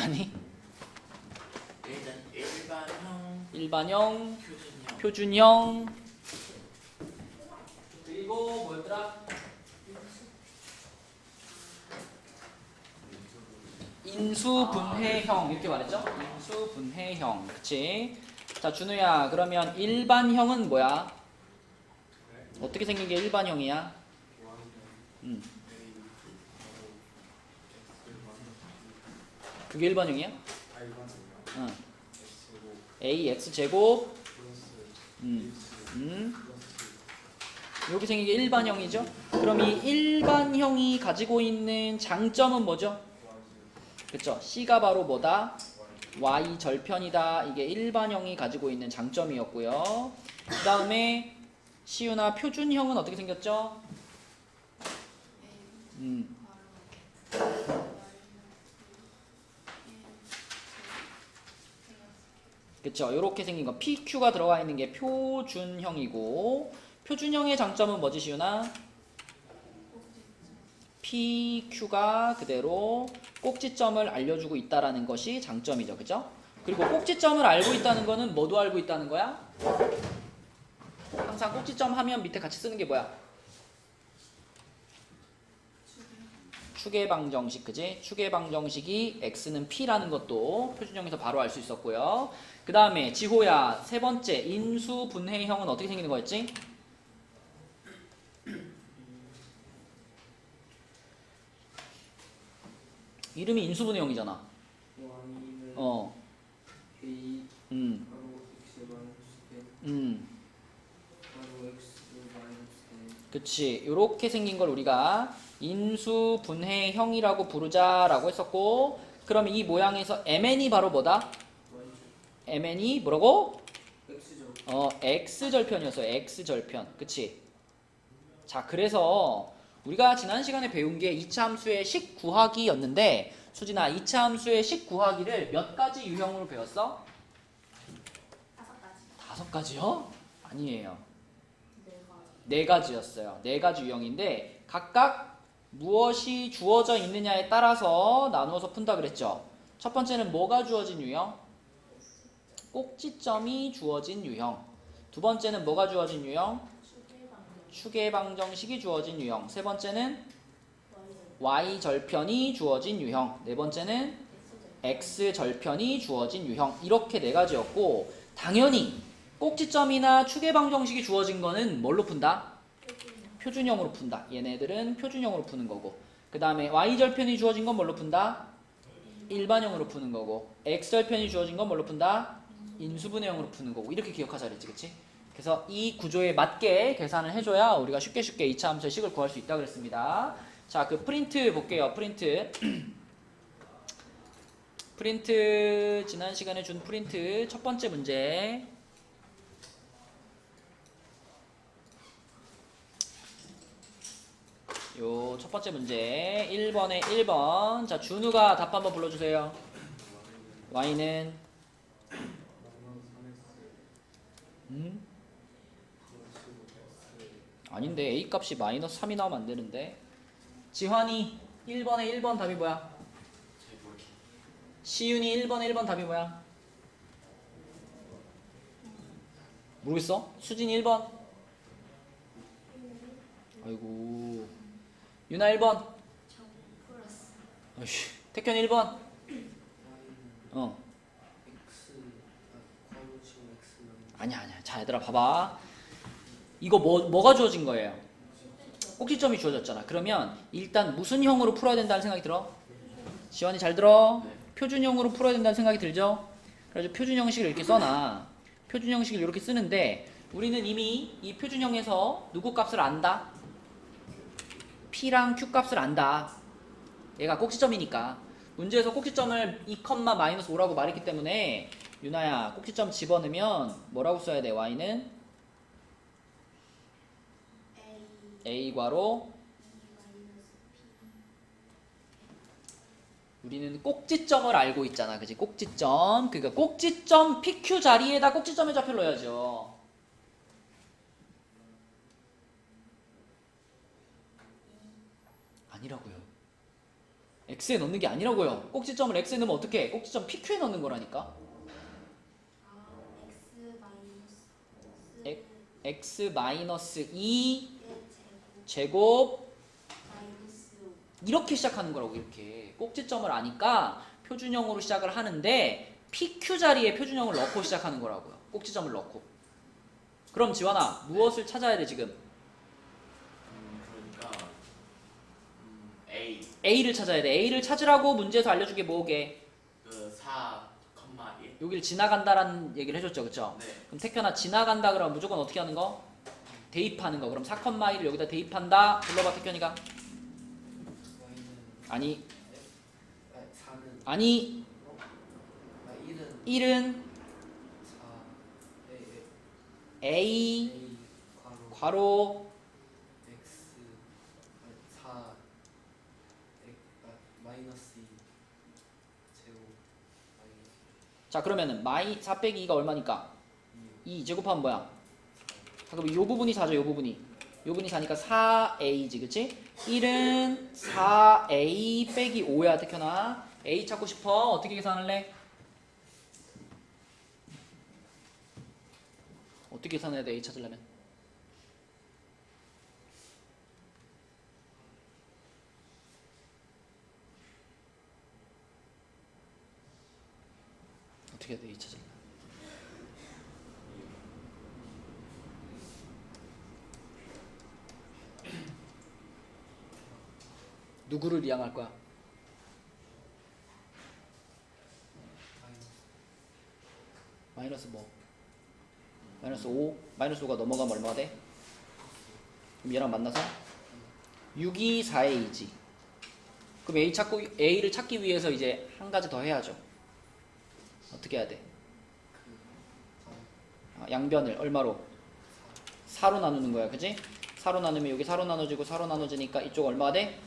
아니 일반형, 표준형, 표준형. 그리고 뭐였더라? 인수분해형 이렇게 말했죠? 인수분해형. 그치? 자, 준우야, 그러면 일반형은 뭐야? 어떻게 생긴 게 일반형이야? 그게 일반형이야? 응. AX제곱 여기 생긴 게 일반형이죠? 그럼 이 일반형이 가지고 있는 장점은 뭐죠? 그쵸? C가 바로 뭐다? Y 절편이다. 이게 일반형이 가지고 있는 장점이었고요. 그 다음에 시우나 표준형은 어떻게 생겼죠? 그쵸? 이렇게 생긴 거 PQ가 들어가 있는 게 표준형이고, 표준형의 장점은 뭐지, 시우나? PQ가 그대로 꼭지점을 알려주고 있다라는 것이 장점이죠. 그죠? 그리고 꼭지점을 알고 있다는 거는 뭐도 알고 있다는 거야? 항상 꼭지점 하면 밑에 같이 쓰는 게 뭐야? 추계방정식, 그지? 추계방정식이 x는 p라는 것도 표준형에서 바로 알 수 있었고요. 그 다음에 지호야, 세 번째 인수분해형은 어떻게 생기는 거였지? 이름이 인수분해형이잖아. 어. 그치. 요렇게 생긴 걸 우리가 인수분해형이라고 부르자라고 했었고, 그럼 이 모양에서 MN이 바로 뭐다? MN이 뭐라고? X절편이었어요. X절편. 그치? 자, 그래서 우리가 지난 시간에 배운 게 2차 함수의 식 구하기였는데, 수진아, 2차 함수의 식 구하기를 몇 가지 유형으로 배웠어? 5가지. 5가지요? 아니에요. 4가지였어요. 4가지 유형인데 각각 무엇이 주어져 있느냐에 따라서 나누어서 푼다 그랬죠. 첫 번째는 뭐가 주어진 유형? 꼭지점이 주어진 유형. 두 번째는 뭐가 주어진 유형? 추계방정식이 주어진 유형. 세 번째는 Y절편이 주어진 유형. 네 번째는 X절편이 주어진 유형. 이렇게 4가지였고, 당연히 꼭지점이나 추계방정식이 주어진 거는 뭘로 푼다? 표준형으로 푼다. 얘네들은 표준형으로 푸는 거고, 그 다음에 Y절편이 주어진 건 뭘로 푼다? 일반형으로 푸는 거고, X절편이 주어진 건 뭘로 푼다? 인수분해형으로 푸는 거고. 이렇게 기억하자 그랬지, 그치? 그래서 이 구조에 맞게 계산을 해줘야 우리가 쉽게 2차 함수의 식을 구할 수 있다 그랬습니다. 자, 그 프린트 볼게요. 프린트. 프린트, 지난 시간에 준 프린트 첫 번째 문제. 요 첫 번째 문제 1번에 1번. 자, 준우가 답 한번 불러주세요. y는 아닌데 a 값이 마이너스 3이 나오면 안 되는데. 지환이 1번에 1번 답이 뭐야? 시윤이 1번에 1번 답이 뭐야? 모르겠어? 수진이 1번. 아이고. 유나 1번. 어이씨. 태현 1번. 아니야. 자, 얘들아 봐봐. 이거 뭐가 주어진 거예요? 꼭지점이 주어졌잖아. 그러면 일단 무슨 형으로 풀어야 된다는 생각이 들어? 지원이 잘 들어? 표준형으로 풀어야 된다는 생각이 들죠? 그래서 표준형식을 이렇게 써놔. 표준형식을 이렇게 쓰는데 우리는 이미 이 표준형에서 누구 값을 안다? P랑 Q 값을 안다. 얘가 꼭지점이니까. 문제에서 꼭지점을 2,-5라고 말했기 때문에 유나야, 꼭지점 집어넣으면 뭐라고 써야 돼? y는 a 괄호. 우리는 꼭지점을 알고 있잖아. 그치? 꼭지점. 그러니까 꼭지점 PQ 자리에다 꼭지점의 좌표를 넣어야죠. 아니라고요. x에 넣는 게 아니라고요. 꼭지점을 x에 넣으면 어떻게 해? 꼭지점 PQ에 넣는 거라니까. x 마이너스 2 제곱 이렇게 시작하는 거라고. 이렇게 꼭지점을 아니까 표준형으로 시작을 하는데 PQ 자리에 표준형을 넣고 시작하는 거라고요. 꼭지점을 넣고. 그럼 지환아 무엇을 찾아야 돼 지금? 그러니까 A A를 찾아야 돼. A를 찾으라고 문제에서 알려준 게 뭐게? 그 4,1. 여기를 지나간다라는 얘기를 해줬죠, 그쵸? 네. 그럼 태현아 지나간다 그러면 무조건 어떻게 하는 거? 대입하는 거. 그럼 4,1을 여기다 대입한다. 불러봐 태현이가. 아니 4는 아니 1은 1은 4 A A 괄호 X 4 마이너스 2 제곱 마이너스 자 그러면은 마이 4 빼기 2가 얼마니까? 2 제곱하면 뭐야? 그럼 요 부분이 4죠. 요 부분이 4니까 4a지 그치? 1은 4a 빼기 5야 태현아. a 찾고 싶어. 어떻게 계산할래? 어떻게 계산해야 돼? a 찾으려면 어떻게 해야 돼? a 찾으려면 누구를 이항할 거야? 마이너스 뭐? 마이너스 5? 마이너스 5가 넘어가면 얼마가 돼? 그럼 얘랑 만나서 6이 4a이지. 그럼 a를 찾기 위해서 이제 한 가지 더 해야죠. 어떻게 해야 돼? 양변을 얼마로? 4로 나누는 거야, 그지? 4로 나누면 여기 4로 나눠지고 4로 나눠지니까 이쪽 얼마가 돼?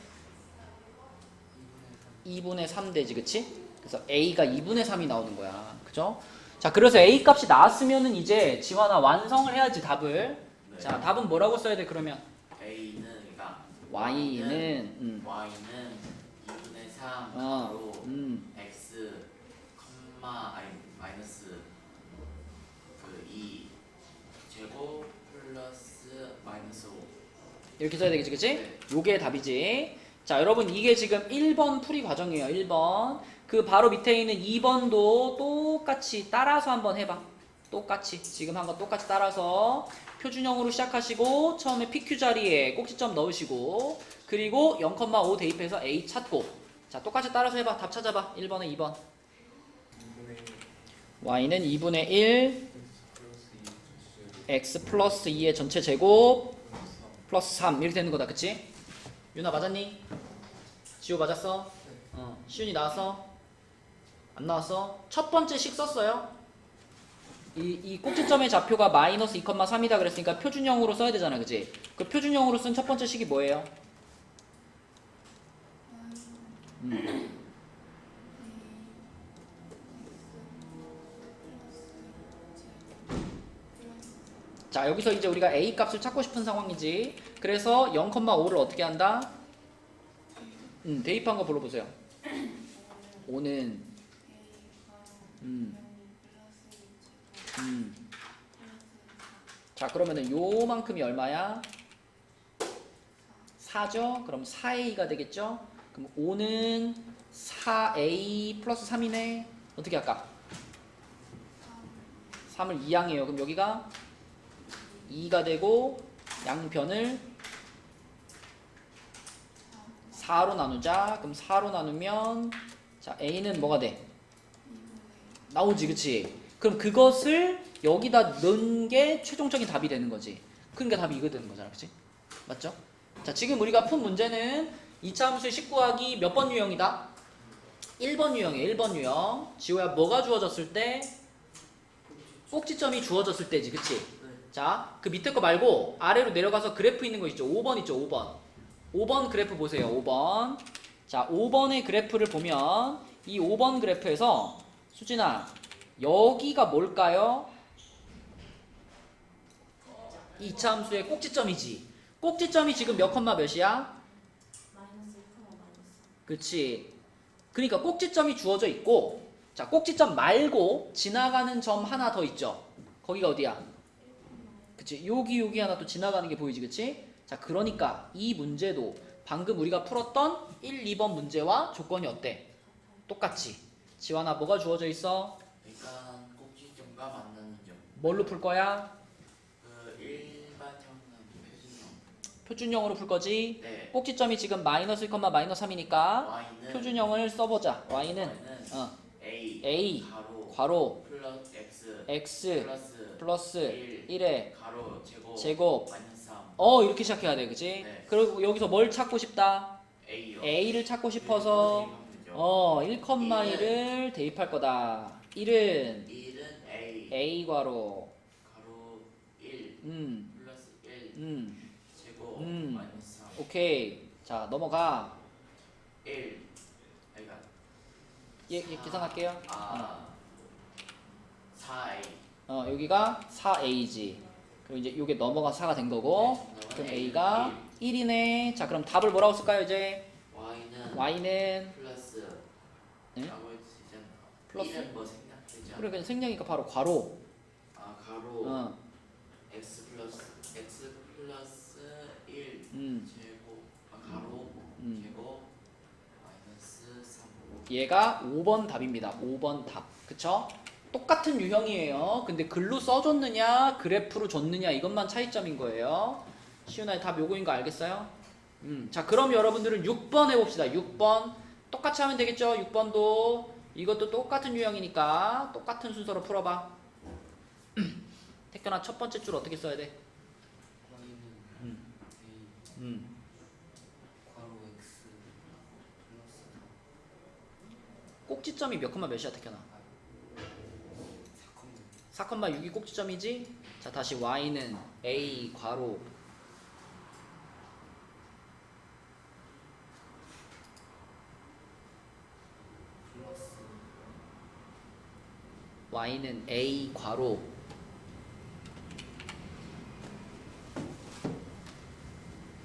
2분의 3 되지, 그치? 그래서 a가 2분의 3이 나오는 거야, 그죠? 자, 그래서 a 값이 나왔으면은 이제 지환아 완성을 해야지 답을. 네. 자, 답은 뭐라고 써야 돼 그러면? A는 그러니까 y는 Y는 2분의 3 어, 바로 X 마이너스 그 2 제곱 플러스 마이너스 5. 이렇게 써야 되겠지, 그치? 네. 요게 답이지. 자, 여러분 이게 지금 1번 풀이 과정이에요. 1번. 그 바로 밑에 있는 2번도 똑같이 따라서 한번 해봐. 똑같이 지금 한 거 똑같이 따라서 표준형으로 시작하시고 처음에 PQ 자리에 꼭지점 넣으시고 그리고 0,5 대입해서 A 찾고. 자, 똑같이 따라서 해봐. 답 찾아봐. 1번에 2번. 2분의 y는 2분의 1 X 플러스 2 x 플러스 2의 전체 제곱 플러스 3 이렇게 되는 거다, 그치? 유나 맞았니? 지호 맞았어? 시윤이 나왔어? 안 나왔어? 첫 번째 식 썼어요? 이 꼭지점의 좌표가 마이너스 2,3이다 그랬으니까 표준형으로 써야 되잖아, 그치? 그 표준형으로 쓴 첫 번째 식이 뭐예요? 자, 여기서 이제 우리가 a 값을 찾고 싶은 상황이지. 그래서 0,5를 어떻게 한다? 대입한 거 불러보세요. 5는 자, 그러면은 요만큼이 얼마야? 4죠? 그럼 4a가 되겠죠? 그럼 5는 4a 플러스 3이네. 어떻게 할까? 3을 2항해요. 그럼 여기가 2가 되고 양변을 4로 나누자. 그럼 4로 나누면 자, a는 뭐가 돼? 나오지, 그치? 그럼 그것을 여기다 넣은 게 최종적인 답이 되는 거지. 그러니까 답이 이거 되는 거잖아, 그치? 맞죠? 자, 지금 우리가 푼 문제는 2차 함수의 식구하기 몇 번 유형이다? 1번 유형이에요. 1번 유형. 지호야, 뭐가 주어졌을 때? 꼭지점이 주어졌을 때지, 그치? 자, 그 밑에 거 말고 아래로 내려가서 그래프 있는 거 있죠? 5번 있죠? 5번. 5번 그래프 보세요. 5번. 자, 5번의 그래프를 보면 이 5번 그래프에서 수진아, 여기가 뭘까요? 2차 함수의 꼭지점이지. 꼭지점이 지금 몇 컴마 몇이야? 마이너스 1,5 마이너스. 그치. 그러니까 꼭지점이 주어져 있고, 자, 꼭지점 말고 지나가는 점 하나 더 있죠. 거기가 어디야? 그치? 여기 하나 또 지나가는 게 보이지, 그치? 자, 그러니까 이 문제도 방금 우리가 풀었던 1, 2번 문제와 조건이 어때? 똑같지. 지환아, 뭐가 주어져 있어? 그러니까 꼭지점과 만나는 점. 뭘로 풀 거야? 그 일반형은 표준형. 표준형으로 풀 거지. 네. 꼭지점이 지금 마이너스 1, 마이너스 3이니까 y는 표준형을 써보자. y는 y는 a, a 가로 괄호 플러스 x x 플러스 1 1의 가로 제곱 제곱 마이너스 3 이렇게 시작해야 돼, 그치? 네. 그리고 여기서 뭘 찾고 싶다? a요. a를 찾고 싶어서 1,1을 대입할 거다. 1은 1은 a a 괄호 가로 1 음, 플러스 1 제곱 마이너스 3 오케이. 자, 넘어가. 1 그러니까 얘 계산할게요. 4a 여기가 4a지. 그럼 이제 요게 넘어가 4가 된 거고. 네, 그럼 넘어가 a가 1이네. 자, 그럼 답을 뭐라고 쓸까요, 이제? y는 플러스 네? 라고 해도 되잖아. 플러스? 1은 뭐 생략되지 않아? 그래, 그냥 생략이니까 바로 괄호. 가로 x 플러스 1 제곱 가로 제곱 마이너스 3 얘가 5번 답입니다. 5번 답. 그쵸? 똑같은 유형이에요. 근데 글로 써줬느냐, 그래프로 줬느냐, 이것만 차이점인 거예요. 시윤아의 답 요거인 거 알겠어요? 자, 그럼 여러분들은 6번 해봅시다. 6번. 똑같이 하면 되겠죠? 6번도. 이것도 똑같은 유형이니까 똑같은 순서로 풀어봐. 태견아, 첫 번째 줄 어떻게 써야 돼? y는 a 괄호 x 플러스 꼭지점이 몇 콤마 몇이야, 태견아? 4,6이 꼭지점이지? 자, 다시 y는 a 괄호 플러스 y는 a 괄호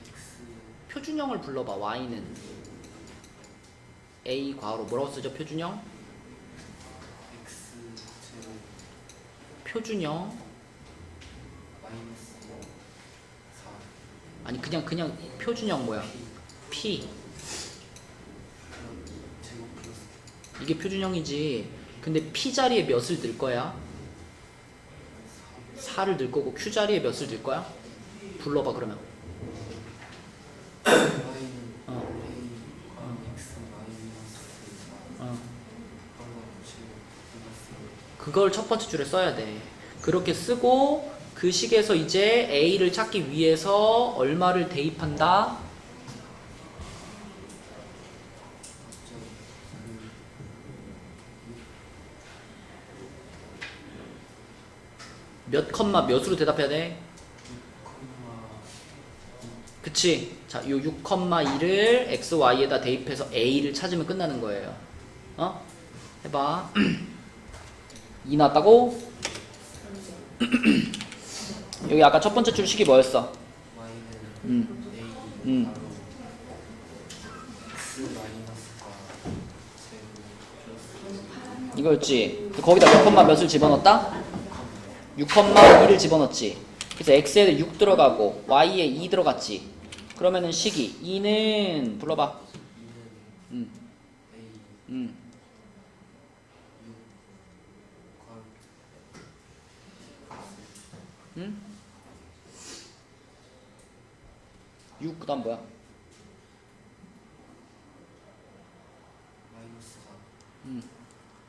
x 표준형을 불러봐. y는 a 괄호 뭐라고 쓰죠? 표준형? x 제곱 표준형 마이너스 4 아니 그냥 표준형 뭐야? p 제곱 플러스 이게 표준형이지. 근데 p 자리에 몇을 넣을 거야? 4를 넣을 거고 q 자리에 몇을 넣을 거야? 불러봐 그러면. y는 어. a 괄호 x 마이너스 4 어. 괄호 제곱 플러스 그걸 첫 번째 줄에 써야 돼. 그렇게 쓰고 그 식에서 이제 a를 찾기 위해서 얼마를 대입한다? 몇 컴마 몇으로 대답해야 돼? 그치? 자, 요 6,1을 x, y에다 대입해서 a를 찾으면 끝나는 거예요. 해봐. 2 나왔다고? 여기 아까 첫 번째 줄 식이 뭐였어? y는 a 음. 괄호 x 마이너스가 제곱 플러스 이거였지? 거기다 몇 컴마 몇을 집어넣었다? 6,1을 집어넣었지. 그래서 x에 6 들어가고 y에 2 들어갔지. 그러면은 식이 2는 불러봐. 2는 음, a 음. 6 괄호 응? 6 그다음 뭐야? 마이너스 4 음.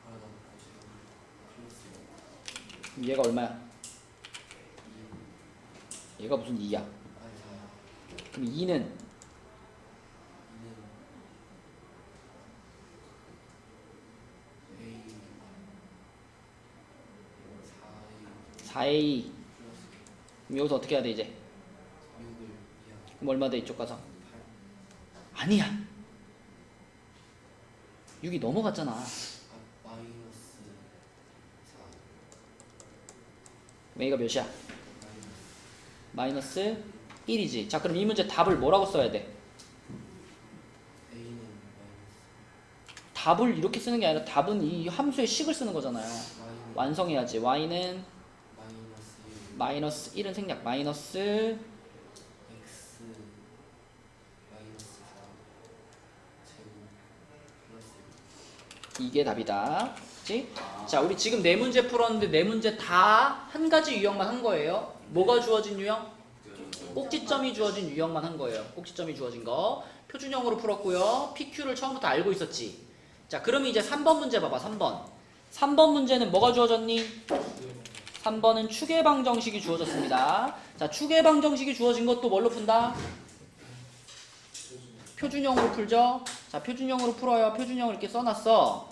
괄호 제곱 플러스 얘가 얼마야? 2 얘가 무슨 2야? 아니 4 그럼 2는 2는 a 4a 4a. 플러스 그럼 여기서 어떻게 해야 돼 이제? 6을 이하고 그럼 얼마 돼 이쪽 가서? 8 아니야. 6이 넘어갔잖아. 마이너스 4 그럼 a가 몇이야? 마이너스 마이너스 1이지. 자, 그럼 이 문제 답을 뭐라고 써야 돼? a는 마이너스 답을 이렇게 쓰는 게 아니라 답은 이 함수의 식을 쓰는 거잖아요. Y는 완성해야지. y는 마이너스 1 -1은 생략. 마이너스 x 마이너스 4 제곱 플러스 이게 답이다. 그치? 자, 우리 지금 네 문제 풀었는데 네 문제 다 한 가지 유형만 한 거예요. 뭐가 주어진 유형? 꼭지점이 주어진 유형만 한 거예요. 꼭지점이 주어진 거. 표준형으로 풀었고요. PQ를 처음부터 알고 있었지. 자, 그럼 이제 3번 문제 봐봐. 3번. 3번 문제는 뭐가 주어졌니? 3번은 추계방 정식이 주어졌습니다. 자, 추계방 정식이 주어진 것도 뭘로 푼다? 표준형으로 풀죠. 자, 표준형으로 풀어요. 표준형을 이렇게 써놨어.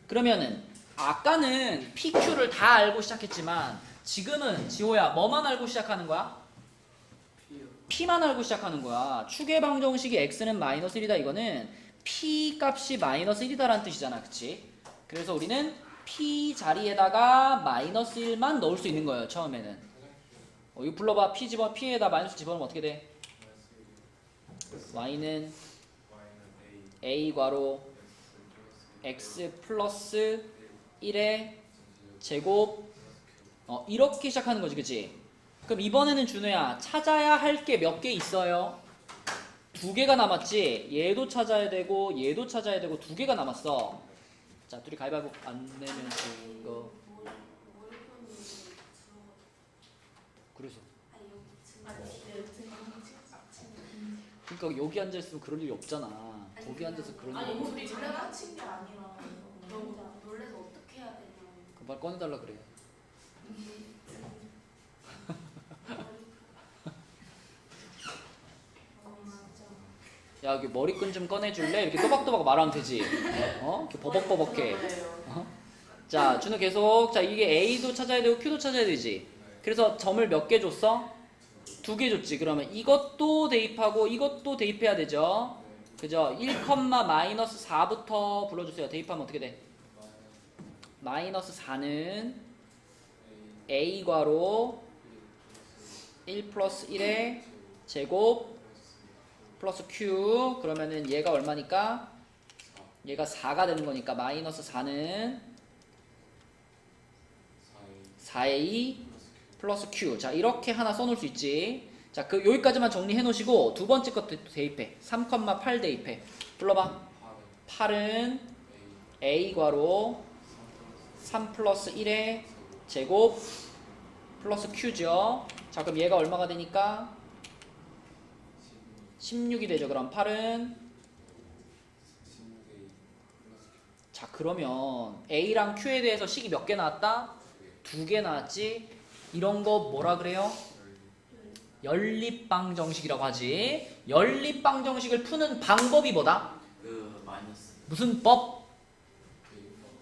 그러면은 아까는 PQ를 다 알고 시작했지만 지금은 지호야 뭐만 알고 시작하는 거야? P만 알고 시작하는 거야. 추계방 정식이 x는 마이너스 1이다. 이거는 P 값이 마이너스 1이다라는 뜻이잖아. 그치? 그래서 우리는 P 자리에다가 마이너스 1만 넣을 수 있는 거예요. 처음에는. 이거 불러봐. P에다 마이너스 집어넣으면 어떻게 돼? y는 a 괄호 x 플러스 1의 제곱 이렇게 시작하는 거지. 그치? 그럼 이번에는 준호야 찾아야 할 게 몇 개 있어요? 2개가 남았지? 얘도 찾아야 되고 얘도 찾아야 되고 2개가 남았어. 자, 둘이 가위바위보 안 내면 이거 그래서 그러니까 여기 앉아있으면 그럴 일이 없잖아. 거기 앉아서 그런 일이 없어. 우리 놀래가 친게 아니라 너무 놀래서 어떻게 해야 되냐. 그말 꺼내달라 그래. 야, 여기 머리끈 좀 꺼내줄래? 이렇게 또박또박 말하면 되지. 이렇게 버벅버벅해. 자, 준호 계속. 자, 이게 A도 찾아야 되고 Q도 찾아야 되지. 그래서 점을 몇 개 줬어? 2개 줬지. 그러면 이것도 대입하고 이것도 대입해야 되죠. 그죠? 1,-4부터 불러주세요. 대입하면 어떻게 돼? 마이너스 4는 A 괄호 1 플러스 1의 제곱 플러스 Q. 그러면은 얘가 얼마니까? 얘가 4가 되는 거니까 마이너스 4는 4A 플러스 Q. 자, 이렇게 하나 써놓을 수 있지. 자, 여기까지만 정리해 놓으시고 두 번째 것 대입해. 3,8 대입해. 불러봐. 8은 A 괄호 3 플러스 1의 제곱 플러스 Q죠. 자, 그럼 얘가 얼마가 되니까? 16이 되죠. 그럼 8은 자, 그러면 A랑 Q에 대해서 식이 몇 개 나왔다? 2개 나왔지. 이런 거 뭐라 그래요? 연립방 정식이라고 하지. 연립방 정식을 푸는 방법이 뭐다? 마이너스 무슨 법?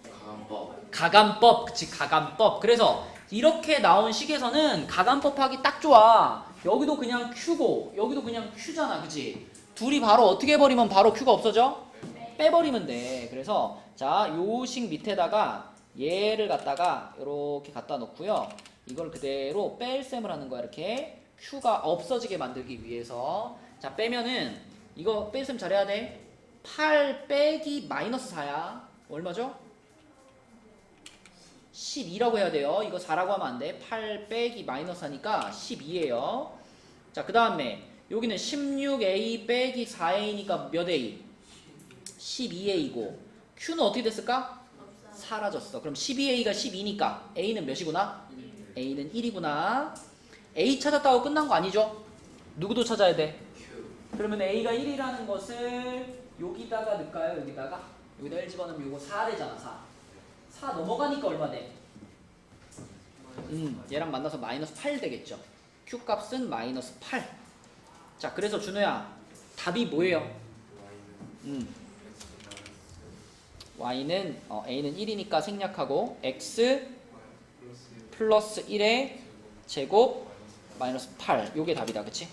가간법. 가간법. 그치, 가간법. 그래서 이렇게 나온 식에서는 가간법 하기 딱 좋아. 여기도 그냥 Q고 여기도 그냥 Q잖아. 그치? 둘이 바로 어떻게 해버리면 바로 Q가 없어져? 빼버리면 돼. 그래서 자, 요 식 밑에다가 얘를 갖다가 이렇게 갖다 놓고요. 이걸 그대로 뺄셈을 하는 거야. 이렇게 Q가 없어지게 만들기 위해서. 자, 빼면은 이거 뺄셈 잘해야 돼. 8 빼기 마이너스 4야. 얼마죠? 12라고 해야 돼요. 이거 4라고 하면 안 돼. 8 빼기 마이너스 하니까 12예요. 자, 그 다음에 여기는 16A 빼기 4A니까 몇 A? 12A고 Q는 어떻게 됐을까? 사라졌어. 그럼 12A가 12니까 A는 몇이구나? A는 1이구나. A 찾았다고 끝난 거 아니죠? 누구도 찾아야 돼? 그러면 A가 1이라는 것을 여기다가 넣을까요? 여기다가 1 집어넣으면 이거 4 되잖아. 4 넘어가니까 얼마 돼? 얘랑 만나서 마이너스 8 되겠죠. Q 값은 마이너스 8. 자, 그래서 준호야 답이 뭐예요? Y는 A는 1이니까 생략하고 X 플러스 1의 제곱 마이너스 8. 요게 답이다. 그치?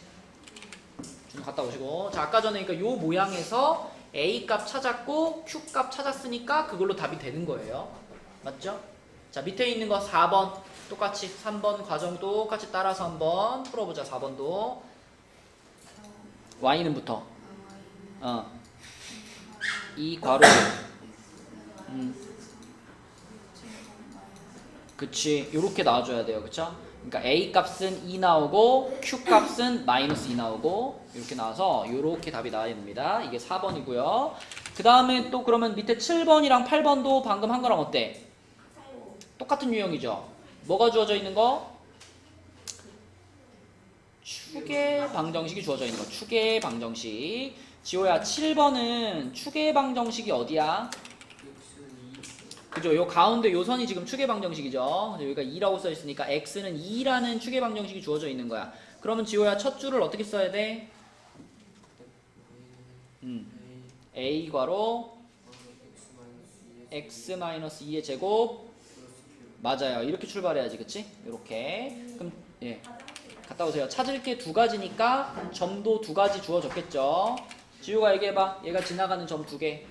좀 갔다 오시고. 자, 아까 전에 그러니까 요 모양에서 A 값 찾았고 Q 값 찾았으니까 그걸로 답이 되는 거예요. 맞죠? 자, 밑에 있는 거 4번 똑같이 3번 과정 똑같이 따라서 한번 풀어보자. 4번도 Y는부터 이 괄호 그치. 요렇게 나와줘야 돼요. 그쵸? 그러니까 A 값은 2 나오고 Q 값은 -2 나오고 이렇게 나와서 요렇게 답이 나와야 됩니다. 이게 4번이고요. 그 다음에 또 그러면 밑에 7번이랑 8번도 방금 한 거랑 어때? 똑같은 유형이죠. 뭐가 주어져 있는 거? 축의 방정식이 주어져 있는 거. 축의 방정식. 지호야 7번은 축의 방정식이 어디야? 그죠? 요 가운데 요 선이 지금 축의 방정식이죠. 여기가 2라고 써 있으니까 x는 2라는 축의 방정식이 주어져 있는 거야. 그러면 지호야 첫 줄을 어떻게 써야 돼? a 괄호 x-2의 제곱. 맞아요. 이렇게 출발해야지. 그치? 이렇게. 그럼 예. 갔다 오세요. 찾을 게 두 가지니까 점도 두 가지 주어졌겠죠. 지우가 얘기해봐. 얘가 지나가는 점 두 개.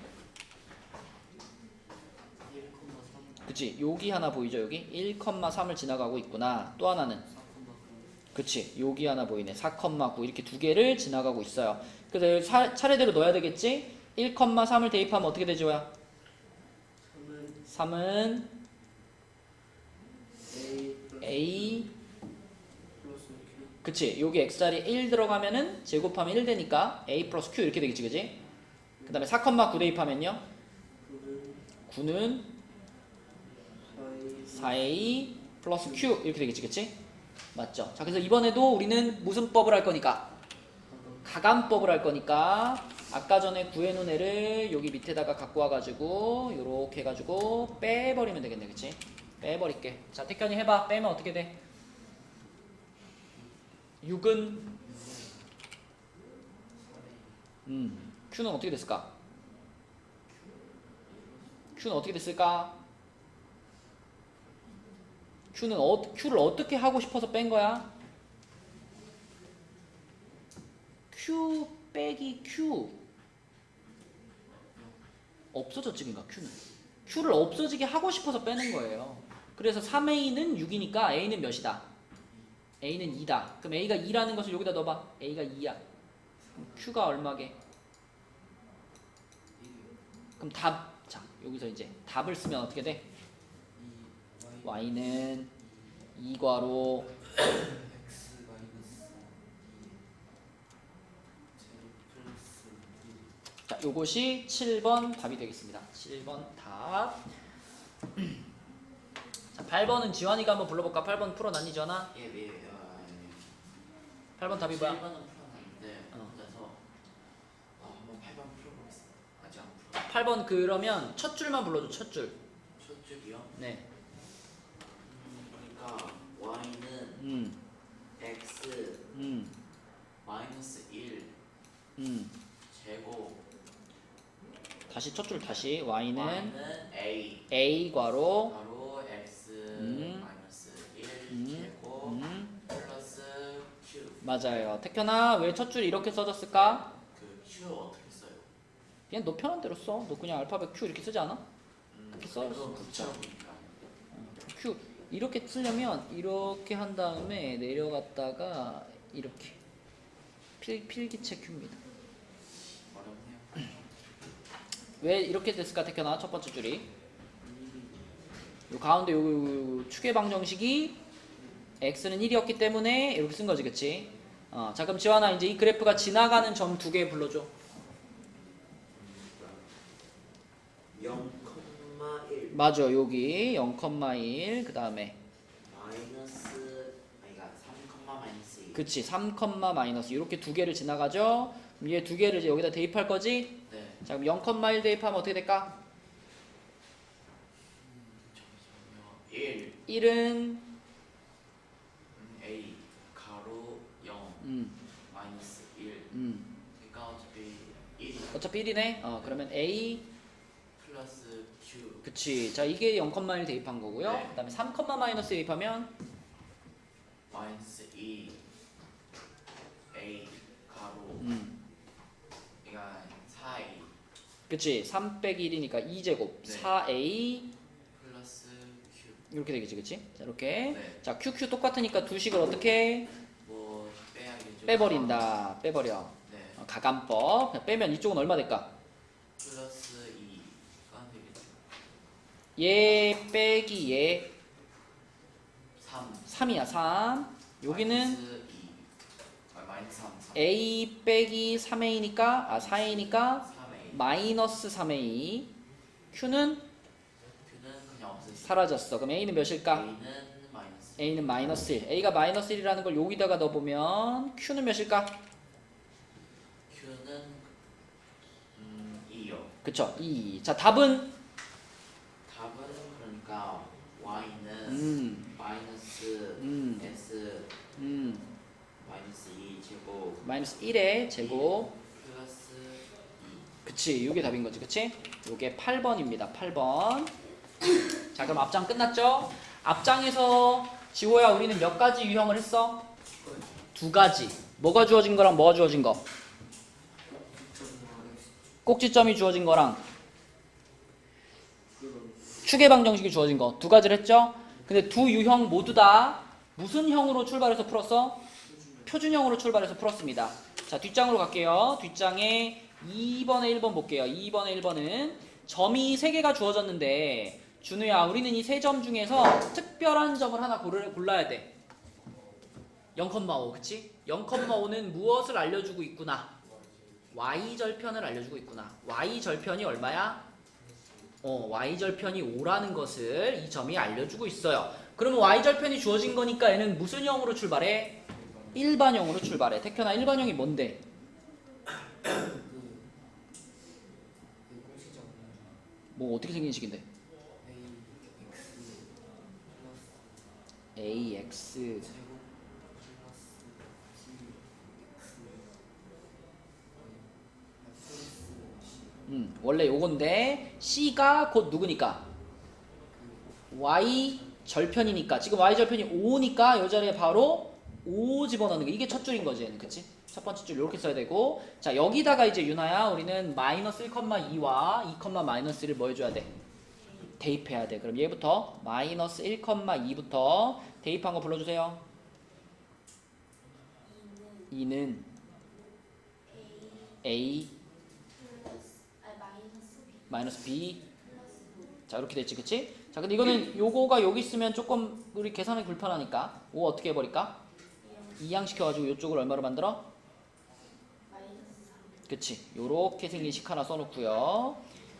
그치? 여기 하나 보이죠? 여기 1,3을 지나가고 있구나. 또 하나는 그치? 여기 하나 보이네. 4,9 이렇게 두 개를 지나가고 있어요. 그래서 차례대로 넣어야 되겠지? 1,3을 대입하면 어떻게 되죠? 3은 A 그치? 여기 x자리에 1 들어가면은 제곱하면 1 되니까 A 플러스 Q 이렇게 되겠지, 그치? 그 다음에 4,9 대입하면요? 9는 4A 플러스 Q 이렇게 되겠지, 그치? 맞죠? 자, 그래서 이번에도 우리는 무슨 법을 할 거니까? 가감법을 할 거니까 아까 전에 구해놓은 애를 여기 밑에다가 갖고 와가지고 요렇게 해가지고 빼버리면 되겠네, 그치? 빼버릴게. 자, 태현이 해봐. 빼면 어떻게 돼? 6은 Q는 어떻게 됐을까? Q는 어떻게 됐을까? Q를 어떻게 하고 싶어서 뺀 거야? Q 빼기 Q 없어졌지. 그러니까 Q를 없어지게 하고 싶어서 빼는 거예요. 그래서 3A는 6이니까 A는 몇이다? A는 2다. 그럼 A가 2라는 것을 여기다 넣어봐. A가 2야. 그럼 Q가 얼마게? 그럼 자, 여기서 이제 답을 쓰면 어떻게 돼? Y는 2괄호 자, 요것이 7번 답이 되겠습니다. 7번 답. 자, 8번은 지환이가 한번 불러볼까? 8번 풀어놨니, 지환아? 예, 예. 8번 답이 뭐야? 7번은 풀어놨는데 혼자서 한번 8번 풀어보겠습니다. 아직 안 풀어. 8번 그러면 첫 줄만 불러줘. 첫 줄. 첫 줄이요? 네. 그러니까 y는 x 마이너스 1 제곱 다시 첫 줄 다시 Y는 A A 괄호 바로 x 마이너스 1 제곱 플러스 q. 맞아요. 태현아 왜 첫 줄 이렇게 써졌을까? 그 q 어떻게 써요? 그냥 너 편한 대로 써. 너 그냥 알파벳 Q 이렇게 쓰지 않아? 그렇게 써. 그건 붙여보니까 Q 이렇게 쓰려면 이렇게 한 다음에 내려갔다가 이렇게 필기체 Q입니다. 어렵네요. 왜 이렇게 됐을까? 태현아 첫 번째 줄이 요 가운데 요 축의 방정식이 x는 1이었기 때문에 이렇게 쓴 거지, 그치? 자 그럼 지환아 이제 이 그래프가 지나가는 점 두 개 불러줘. 0,1 맞아, 여기 0,1 그 다음에 마이너스 아니가 3,-1 그치 3, 마이너스 이렇게 두 개를 지나가죠. 얘 두 개를 이제 여기다 대입할 거지. 네. 자 그럼 0,1 대입하면 어떻게 될까? 잠시만요. 1 1은 A 가로 0 마이너스 1 그러니까 어차피 1 어차피 1이네. 그러면 A 플러스 Q 그치. 자 이게 0,1 대입한 거고요. 네. 그 다음에 3, 마이너스 대입하면 마이너스 2 A 가로 그러니까 4A 그치 3 빼기 1이니까 2제곱 네. 4A 플러스 Q 이렇게 되겠지, 그치? 자 이렇게 네. 자 QQ 똑같으니까 두 식을 어떻게 뭐 빼야겠죠. 빼버린다. 빼버려. 네. 가감법. 그냥 빼면 이쪽은 얼마 될까? 플러스 2가 되겠죠. 얘 빼기 얘 3 3이야 3. 여기는 마이너스 2 마이너스 3 a 빼기 3a니까 4a니까 3A 마이너스 3a. q는 Q는 그냥 없애지 사라졌어. 그럼 a는 몇일까? A는 마이너스 a는 마이너스 1. a가 마이너스 1이라는 걸 여기다가 넣어보면 q는 몇일까? Q는 2요 그쵸 2. 자 답은 답은 그러니까 Y는 마이너스 S 마이너스 2 제곱 마이너스 1의 제곱. 플러스 2 그치 이게 답인 거지. 그치? 요게 8번입니다 8번. 자 그럼 앞장 끝났죠? 앞장에서 지호야 우리는 몇 가지 유형을 했어? 2가지. 뭐가 주어진 거랑 뭐가 주어진 거? 꼭지점이 주어진 거랑 추계 방정식이 주어진 거 2가지를 했죠? 근데 두 유형 모두 다 무슨 형으로 출발해서 풀었어? 표준형으로 출발해서 풀었습니다. 자 뒷장으로 갈게요. 뒷장에 2번에 1번 볼게요. 2번에 1번은 점이 3개가 주어졌는데 준우야 우리는 이 3점 중에서 특별한 점을 하나 골라야 돼. 0,5 그치? 0,5는 무엇을 알려주고 있구나? y절편을 알려주고 있구나. y절편이 얼마야? y절편이 5라는 것을 이 점이 알려주고 있어요. 그러면 y절편이 주어진 거니까 얘는 무슨 형으로 출발해? 일반형으로 출발해. 태현아 일반형이 뭔데? 공식적으로 뭐 어떻게 생긴 식인데? ax 제곱 플러스 bx 원래 요건데 c가 곧 누구니까? y 절편이니까 지금 y 절편이 5니까 이 자리에 바로 5 집어넣는 거. 이게 첫 줄인 거지 얘는. 그치? 첫 번째 줄 이렇게 써야 되고 자 여기다가 이제 유나야 우리는 마이너스 1,2와 2, 마이너스를 뭐 해줘야 돼? 대입해야 돼. 그럼 얘부터 마이너스 1,2부터 대입한 거 불러주세요. 2는 a 마이너스 b. 자 이렇게 됐지 그치? 자 근데 이거는 요거가 여기 있으면 조금 우리 계산하기 불편하니까 5 어떻게 해버릴까? 이항시켜가지고 이쪽을 얼마로 만들어? 그치 요렇게 생긴 식 하나 써놓고요.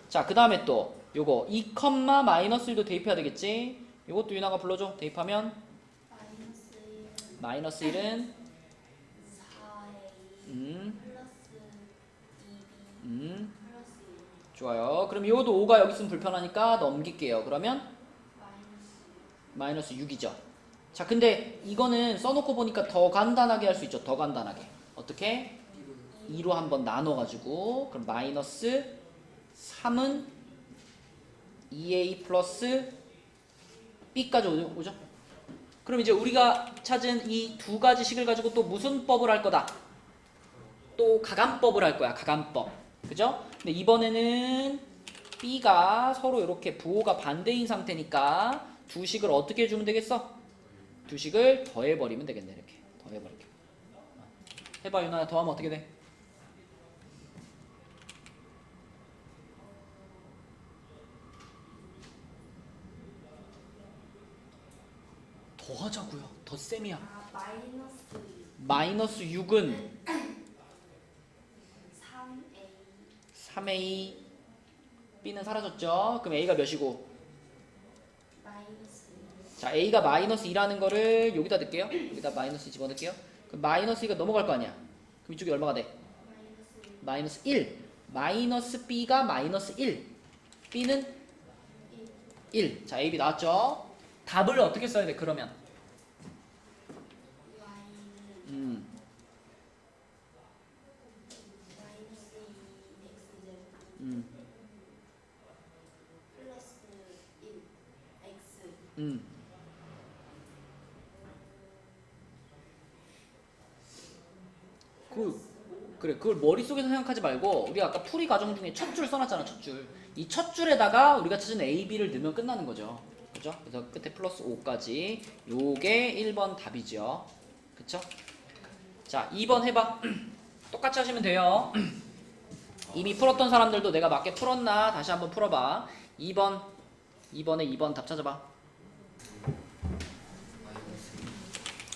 자 그 다음에 또 요거 2, 마이너스 1도 대입해야 되겠지? 요것도 유나가 불러줘. 대입하면 마이너스 1은 4A 좋아요. 그럼 요것도 5가 여기 있으면 불편하니까 넘길게요. 그러면 마이너스 6이죠. 자 근데 이거는 써놓고 보니까 더 간단하게 할 수 있죠. 더 간단하게. 어떻게? 2로 한번 나눠가지고 그럼 마이너스 3은 2a 플러스 b까지 오죠? 그럼 이제 우리가 찾은 이 2가지 식을 가지고 또 무슨 법을 할 거다? 또 가감법을 할 거야. 가감법. 그죠? 근데 이번에는 b가 서로 이렇게 부호가 반대인 상태니까 두 식을 어떻게 해주면 되겠어? 두 식을 더해버리면 되겠네. 이렇게 더해버릴게. 해봐 유나야. 더하면 어떻게 돼? 더하자고요. 덧셈이야. 마이너스 6은 3a b는 사라졌죠. 그럼 a가 몇이고? 자 a가 마이너스 2라는 거를 여기다 넣을게요. 여기다 마이너스 집어넣을게요. 그럼 마이너스 2가 넘어갈 거 아니야. 그럼 이쪽이 얼마가 돼? 마이너스 1. 마이너스 b가 마이너스 1. b는 1. 자 a, b 나왔죠. 답을 어떻게 써야 돼 그러면? 그래 그걸 머릿속에서 생각하지 말고 우리가 아까 풀이 과정 중에 첫 줄 써놨잖아. 첫 줄. 이 첫 줄에다가 우리가 찾은 A, B를 넣으면 끝나는 거죠. 그죠? 그래서 끝에 플러스 5까지 요게 1번 답이죠. 그쵸? 자 2번 해봐. 똑같이 하시면 돼요. 이미 풀었던 사람들도 내가 맞게 풀었나 다시 한번 풀어봐. 2번 2번에 2번 답 찾아봐. 마이너스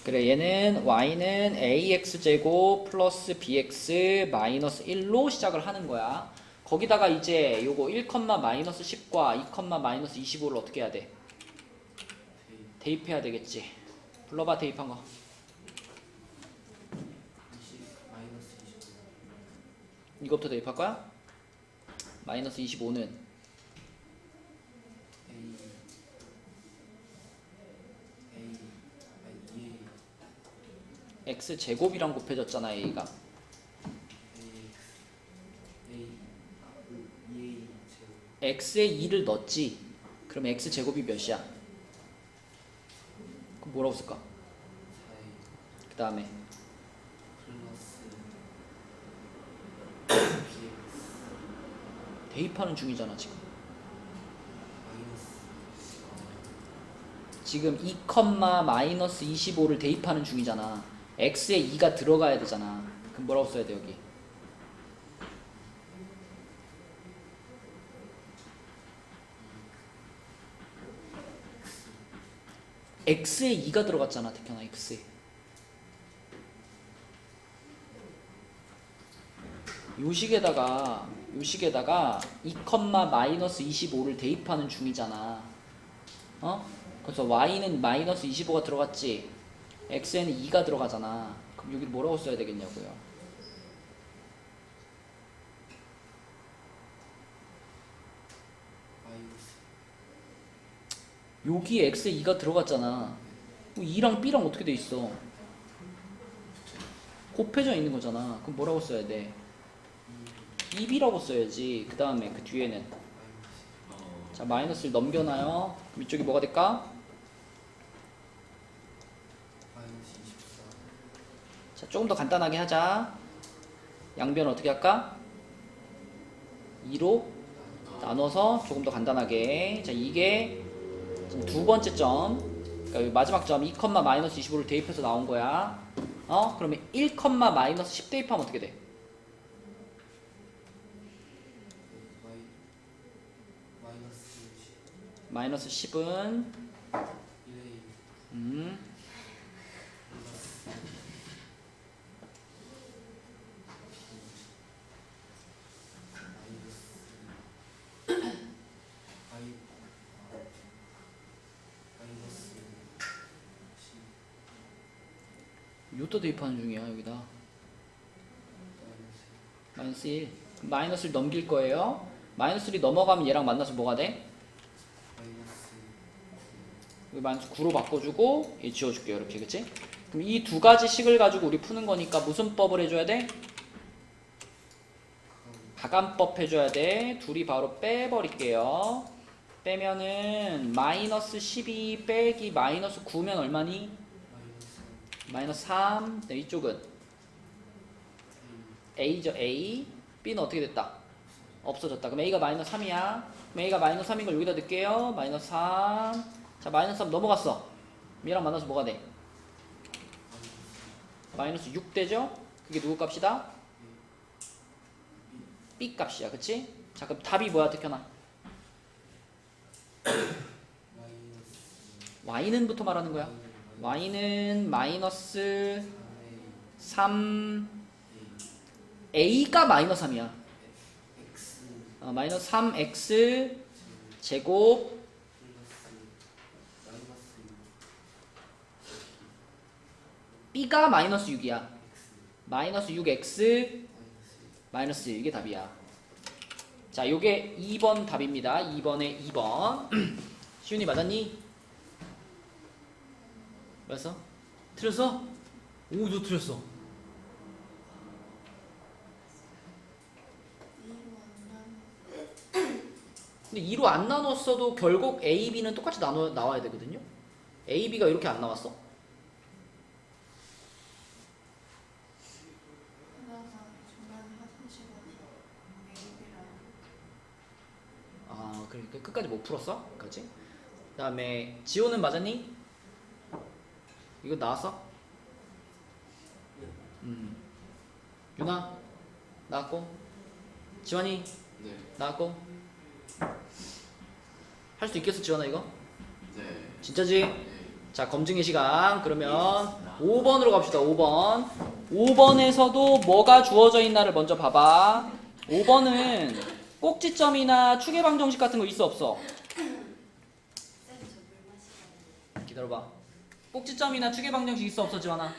그래, 얘는 y는 ax제곱 플러스 bx 마이너스 1로 시작을 하는 거야. 거기다가 이제 요거 1, 마이너스 10과 2, 마이너스 25를 어떻게 해야 돼? 대입해야 되겠지. 불러봐, 대입한 거. 20 마이너스 25 이것부터 대입할 거야? 마이너스 25는 A A 아니 2A x제곱이랑 곱해졌잖아, a가. AX A 2A 제곱 x에 2를 넣었지. 그럼 x제곱이 몇이야? 그럼 뭐라고 쓸까? 4A 그 다음에 플러스 BX 대입하는 중이잖아, 지금. 마이너스 지금 2, 마이너스 25를 대입하는 중이잖아. x에 2가 들어가야 되잖아. 그럼 뭐라고 써야 돼, 여기? x에 2가 들어갔잖아, 태현아, x에. 요식에다가 2, 마이너스 25를 대입하는 중이잖아. 어? 그래서 y는 마이너스 25가 들어갔지. x에는 2가 들어가잖아. 그럼 여기 뭐라고 써야 되겠냐고요. 마이너스 여기에 x에 2가 들어갔잖아. 2랑 b랑 어떻게 돼 있어? 곱해져 있는 거잖아. 그럼 뭐라고 써야 돼? 2b라고 써야지. 그 다음에 그 뒤에는 마이너스 자, 마이너스를 넘겨놔요. 그럼 이쪽이 뭐가 될까? 마이너스 24 자, 조금 더 간단하게 하자. 양변을 어떻게 할까? 2로 나눠서 조금 더 간단하게. 자, 이게 지금 두 번째 점. 그러니까 여기 마지막 점 2, 마이너스 25를 대입해서 나온 거야. 그러면 1, 마이너스 10 대입하면 어떻게 돼? 마이너스 10 마이너스 10은 1A 플러스 마이너스 10 요또 대입하는 중이야, 여기다. 마이너스 마이너스 1. 마이너스를 넘길 거예요. 마이너스 1이 넘어가면 얘랑 만나서 뭐가 돼? 마이너스 여기 마이너스 9로 바꿔주고 얘 지워줄게요, 이렇게. 그치? 그럼 이 두 가지 식을 가지고 우리 푸는 거니까 무슨 법을 해줘야 돼? 가감법 해줘야 돼. 둘이 바로 빼버릴게요. 빼면은 마이너스 12 빼기 마이너스 9면 얼마니? 마이너스 3. 네, 이쪽은 A죠, A. B는 어떻게 됐다? 없어졌다. 그럼 A가 마이너스 3이야. 그럼 A가 마이너스 3인 걸 여기다 넣을게요. 마이너스 3. 자, 마이너스 3 넘어갔어. 얘랑 만나서 뭐가 돼? 마이너스 6 되죠? 그게 누구 값이다? B 값이야. 그치? 자, 그럼 답이 뭐야, 태현아? Y는 부터 말하는 거야. Y는 마이너스 3 A가 마이너스 3이야. X 마이너스 3x 제곱 마이너스 B가 마이너스 6이야. X 마이너스 6x 마이너스 1. 이게 답이야. 자, 요게 2번 답입니다. 2번에 2번. 시윤이 맞았니? 맞았어? 틀렸어? 오, 너 틀렸어. 근데 2로 안 나눴어도 결국 A, B는 똑같이 나와야 되거든요. A, B가 이렇게 안 나왔어? 아, 그러니까 끝까지 못 풀었어? 그까지? 그 다음에 지호는 맞았니? 이거 나왔어? 유나? 나왔고? 지환이? 네. 나왔고? 할 할 수 있겠어 지원아 이거? 네. 진짜지? 네. 자 검증의 시간. 그러면 5번으로 갑시다. 5번. 5번에서도 뭐가 주어져 있나를 먼저 봐봐. 5번은 꼭지점이나 추계방정식 같은 거 있어 없어? 기다려봐. 꼭지점이나 추계방정식 있어 없어 지원아?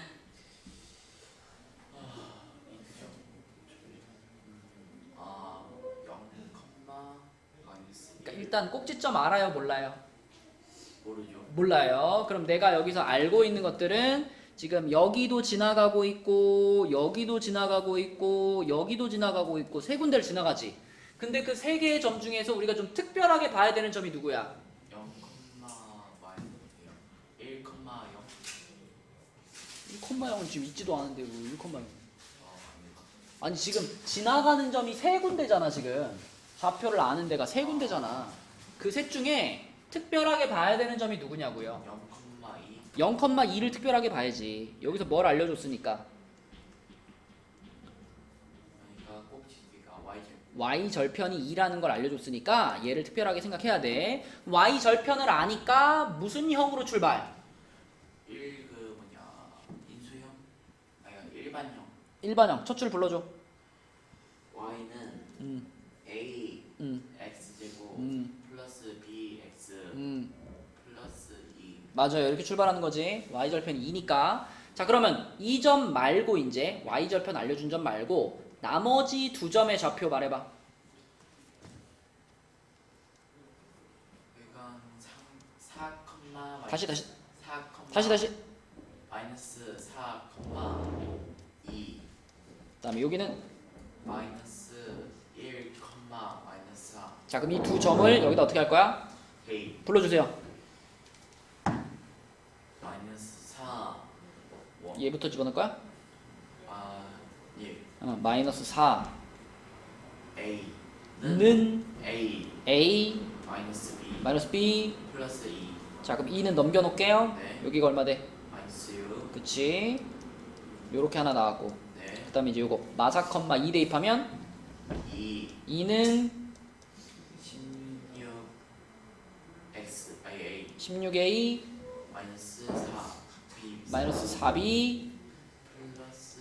아, 0, 마이너스. 그러니까 일단 꼭지점 알아요 몰라요? 모르죠. 몰라요. 그럼 내가 여기서 알고 있는 것들은 지금 여기도 지나가고 있고 여기도 지나가고 있고 여기도 지나가고 있고 세 군데를 지나가지. 근데 그 세 개의 점 중에서 우리가 좀 특별하게 봐야 되는 점이 누구야? 0, 마이너스 1, 0. 1,0은 지금 있지도 않은데 뭐 1,0. 아닙니다. 아니 지금 지나가는 점이 세 군데잖아 지금. 좌표를 아는 데가 세 군데잖아. 그 셋 중에 특별하게 봐야 되는 점이 누구냐고요? 0, 2. 0,2를 특별하게 봐야지. 여기서 뭘 알려줬으니까. 그러니까 꼭지가 Y절. y 절편이 2라는 걸 알려줬으니까 얘를 특별하게 생각해야 돼. y 절편을 아니까 무슨 형으로 출발? 1, 인수형? 아니, 일반형. 일반형. 첫 줄 불러줘. Y는 A, X제곱 플러스 BX 플러스 2. 맞아요. 이렇게 출발하는 거지. y 절편이 2니까. 자 그러면 이 점 말고 이제 y 절편 알려준 점 말고 나머지 두 점의 좌표 말해봐. 이건 4, 다시 4, 다시. 마이너스 4, 2 그다음에 여기는 마이너스 1, 마이너스 4. 자 그럼 이 두 점을 여기다 어떻게 할 거야? A 불러주세요. 마이너스 4 얘부터 집어넣을 거야? 예. 마이너스 4는 A는 A a 마이너스 B 마이너스 b. 플러스 2. 자 그럼 2는 넘겨놓을게요. 네. 여기가 얼마 돼? 마이너스 6. 그치? 요렇게 하나 나왔고 네. 그 다음에 이제 요거 마사 컴마 2 대입하면 2 2는 16 X A 16a 마이너스 4 B 마이너스 4b. 플러스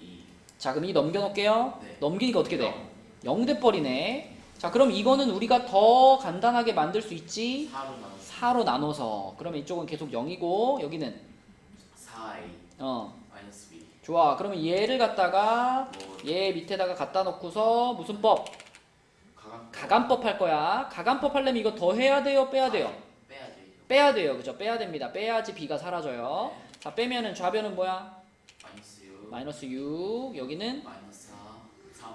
2. 자 그럼 이 넘겨놓을게요. 네. 넘기니까 어떻게 돼? 0 돼버리네. 자 그럼 이거는 우리가 더 간단하게 만들 수 있지. 4로 나눠서 4로 나눠서. 그러면 이쪽은 계속 0이고 여기는 4A 마이너스 B. 좋아. 그러면 얘를 갖다가 뭐 얘 밑에다가 갖다 놓고서 무슨 법? 가간법 할 거야. 가간법 하려면 이거 더 해야 돼요? 빼야 돼요? 빼야죠. 빼야 돼요. 그죠? 빼야 됩니다. 빼야지 b가 사라져요. 네. 자 빼면은 좌변은 뭐야? 마이너스 6 마이너스 6. 여기는 마이너스 4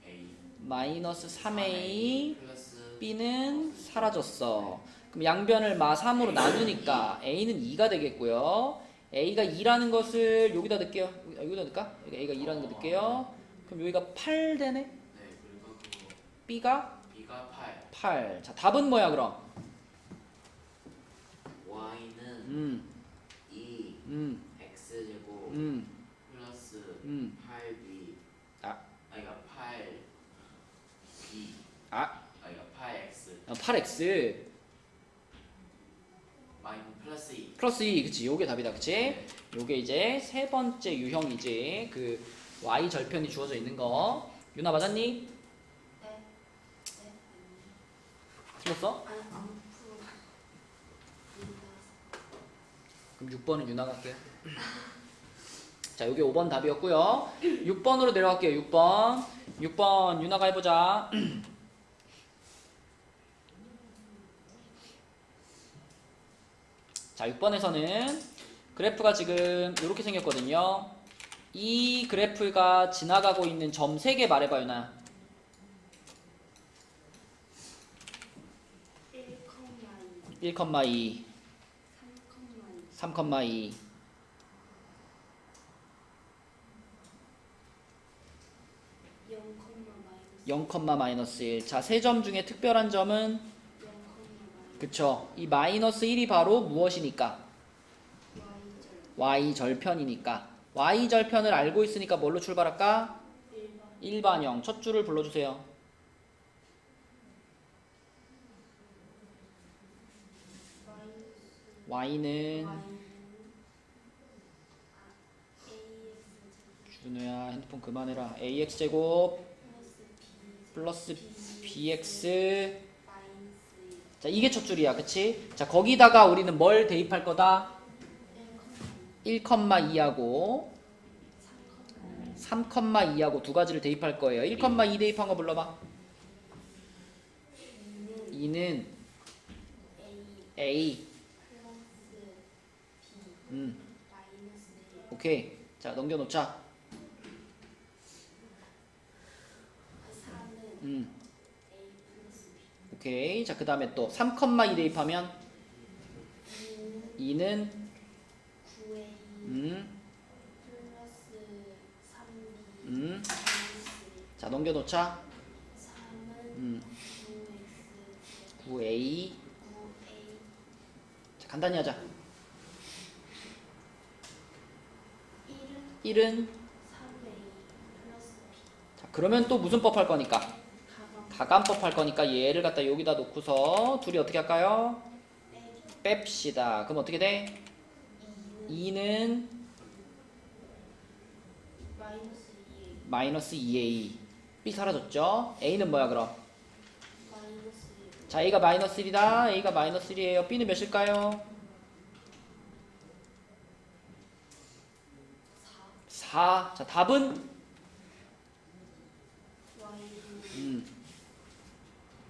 3A 마이너스 3a. 플러스 b는 사라졌어. 그럼 양변을 마 3으로 나누니까 a는 2가 되겠고요. a가 2라는 것을 여기다 넣을게요. 여기다 넣을까? 여기 a가 2라는 거 넣을게요. 그럼 여기가 8 되네. 네. 그리고 그거 b가 B가 8. 8. 자 답은 뭐야 그럼? Y는 2 X제곱 플러스 8B 아. 아이가 8B 아, 아이가 8X 8x 마이너스 플러스 2. 플러스 2. 그치? 요게 답이다. 그치? 요게 이제 세 번째 유형이지. 그 y 절편이 주어져 있는 거. 유나 맞았니? 네. 틀렸어? 아니 안 풀어. 그럼 6번은 유나가 할게요. 자, 요게 5번 답이었고요. 6번으로 내려갈게요. 6번. 6번 유나가 해보자. 자, 6번에서는 그래프가 지금 이렇게 생겼거든요. 이 그래프가 지나가고 있는 점 3개 말해봐요, 나. 1,2 1,2, 3,2 3,2, 0, 0,-1. 자, 세 점 중에 특별한 점은 0, 그쵸. 이 마이너스 1이 바로 무엇이니까? Y절 y 절편이니까. y 절편을 알고 있으니까 뭘로 출발할까? 1번 일반형. 첫 줄을 불러주세요. y는 Y는 준우야 핸드폰 그만해라. ax 제곱 플러스 bx. 자 이게 첫 줄이야, 그치? 자 거기다가 우리는 뭘 대입할 거다? 1,2하고 3,2하고 두 가지를 대입할 거예요. 1,2 대입한 거 불러봐. 2는 a. 오케이. 자 넘겨놓자. 4는 오케이. 자 그 다음에 또 3,2 대입하면 2는 9A 플러스 3B 자 넘겨놓자. 3은 9X 9a. 9A 자 간단히 하자. 1은 1은 3A 플러스 B 자 그러면 또 무슨 법 할 거니까? 가감 가감법 할 거니까 얘를 갖다 여기다 놓고서 둘이 어떻게 할까요? 빼기 뺍시다. 그럼 어떻게 돼? 2는 2는 마이너스 2A 마이너스 2a. b 사라졌죠? a는 뭐야 그럼? 마이너스 1 자 a가 마이너스 1이다. a가 마이너스 1이에요. b는 몇일까요? 4. 자 답은? Y는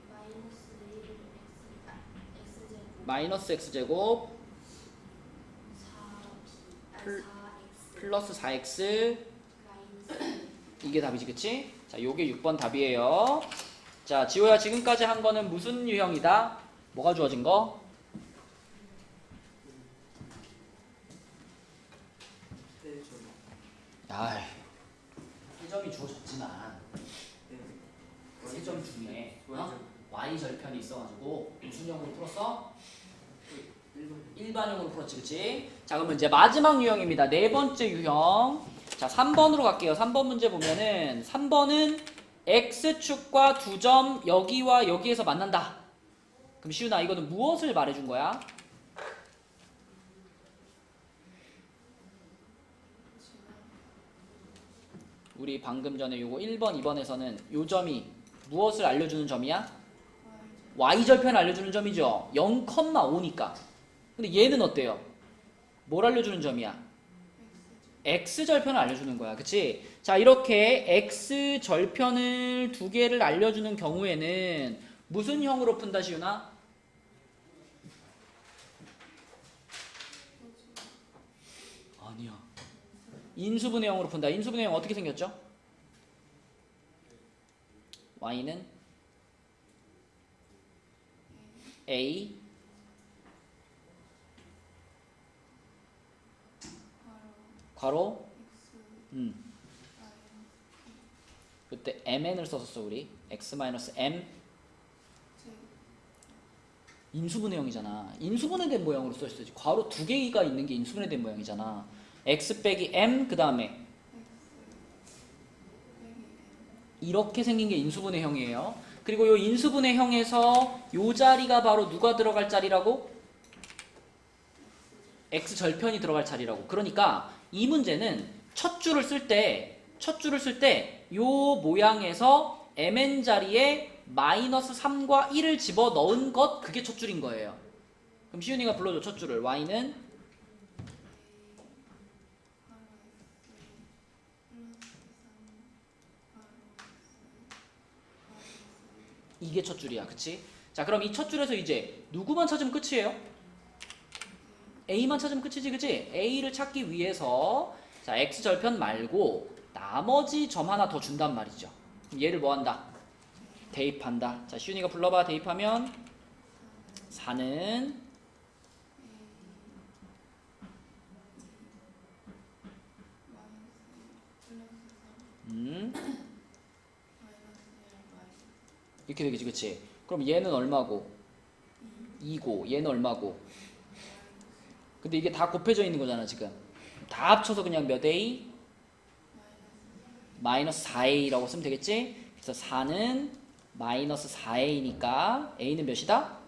마이너스 1 마이너스 x제곱 4B 플- 4X 플러스 4x. 마이너스 이게 답이지, 그치? 자 요게 6번 답이에요. 자 지호야 지금까지 한 거는 무슨 유형이다? 뭐가 주어진 거? 아이, 해점이 주어졌지만 해점 중에 y 절편이 있어가지고 무슨형으로 풀었어? 일반형으로 풀었지, 그치? 자 그러면 이제 마지막 유형입니다. 네 번째 유형. 자 3번으로 갈게요. 3번 문제 보면은 3번은 x축과 두 점 여기와 여기에서 만난다. 그럼 시윤아 이거는 무엇을 말해준 거야? 우리 방금 전에 요거 1번, 2번에서는 요 점이 무엇을 알려주는 점이야? y절편을 알려주는 점이죠. 0,5니까. 근데 얘는 어때요? 뭘 알려주는 점이야? x절편을 알려주는 거야. 그치? 자 이렇게 x절편을 두 개를 알려주는 경우에는 무슨 형으로 푼다 시윤아? 아니야. 인수분해형으로 푼다. 인수분해형 어떻게 생겼죠? y는 a 괄호 그때 mn을 썼었어 우리. x-m 인수분해형이잖아. 인수분해된 모양으로 써있어야지. 괄호 두 개가 있는 게 인수분해된 모양이잖아. x 빼기 m 그 다음에 이렇게 생긴 게 인수분해형이에요. 그리고 요 인수분해형에서 요 자리가 바로 누가 들어갈 자리라고? x절편이 들어갈 자리라고. 그러니까 이 문제는 첫 줄을 쓸 때 요 모양에서 mn 자리에 마이너스 3과 1을 집어 넣은 것, 그게 첫 줄인 거예요. 그럼 시윤이가 불러줘 첫 줄을. y는 이게 첫 줄이야, 그치? 자 그럼 이 첫 줄에서 이제 누구만 찾으면 끝이에요? A만 찾으면 끝이지, 그치? A를 찾기 위해서 자 X절편 말고 나머지 점 하나 더 준단 말이죠. 그럼 얘를 뭐 한다? 대입한다. 자 시윤이가 불러봐. 대입하면 4는 이렇게 되겠지, 그치? 그럼 얘는 얼마고? 2고 얘는 얼마고? 근데 이게 다 곱해져 있는 거잖아 지금. 다 합쳐서 그냥 몇 A? 마이너스 4A라고 쓰면 되겠지? 그래서 4는 마이너스 4A니까 A는 몇이다?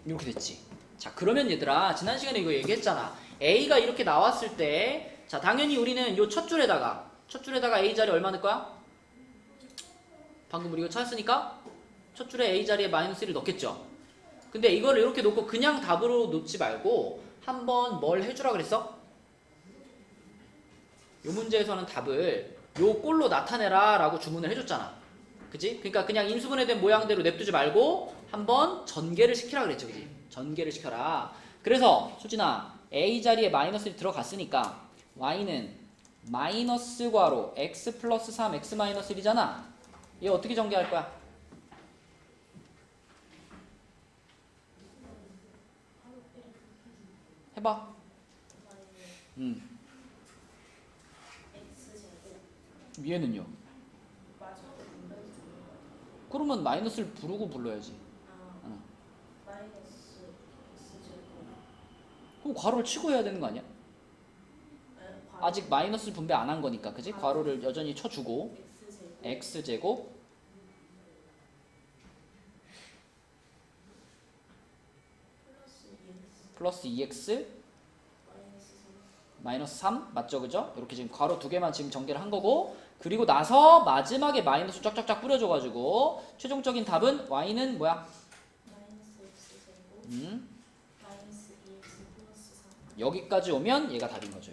이렇게 됐지. 자, 그러면 얘들아, 지난 시간에 이거 얘기했잖아. A가 이렇게 나왔을 때, 자, 당연히 우리는 요 첫 줄에다가 A 자리 얼마 넣을 거야? 방금 우리 이거 찾았으니까 첫 줄에 A 자리에 마이너스 1을 넣겠죠. 근데 이거를 이렇게 놓고 그냥 답으로 놓지 말고 한번 뭘 해주라 그랬어? 요 문제에서는 답을 요 꼴로 나타내라 라고 주문을 해줬잖아. 그치? 그러니까 그냥 인수분해 된 모양대로 냅두지 말고 한번 전개를 시키라 그랬죠. 그치? 전개를 시켜라. 그래서 수진아, A 자리에 마이너스 1 들어갔으니까 Y는 마이너스 괄호 x 플러스 3 x 마이너스 1이잖아. 얘 어떻게 전개할 거야? 해봐. 위에는요? 그러면 마이너스를 부르고 불러야지. 그럼 괄호를 치고 해야 되는 거 아니야? 아직 마이너스를 분배 안 한 거니까, 그지? 괄호를 여전히 쳐주고 x제곱 플러스 2x 마이너스 3 맞죠? 그죠? 이렇게 지금 괄호 두 개만 지금 전개를 한 거고, 그리고 나서 마지막에 마이너스 쫙쫙쫙 뿌려줘가지고 최종적인 답은 y는 뭐야? 여기까지 오면 얘가 답인 거죠.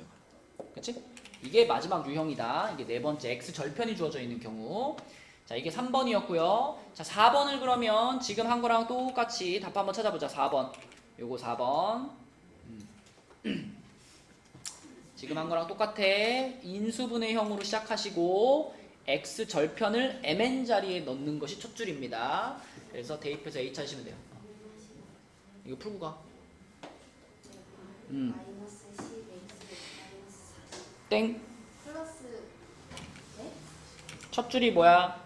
그치? 이게 마지막 유형이다. 이게 네 번째 x 절편이 주어져 있는 경우. 자, 이게 3번이었고요. 자, 4번을 그러면 지금 한 거랑 똑같이 답 한번 찾아보자. 4번. 요거 4번. 지금 한 거랑 똑같아. 인수분해형으로 시작하시고 x 절편을 mn 자리에 넣는 것이 첫 줄입니다. 그래서 대입해서 a 찾으시면 돼요. 이거 풀고 가. 마이너스 10x 땡. 플러스 네? 첫 줄이 뭐야?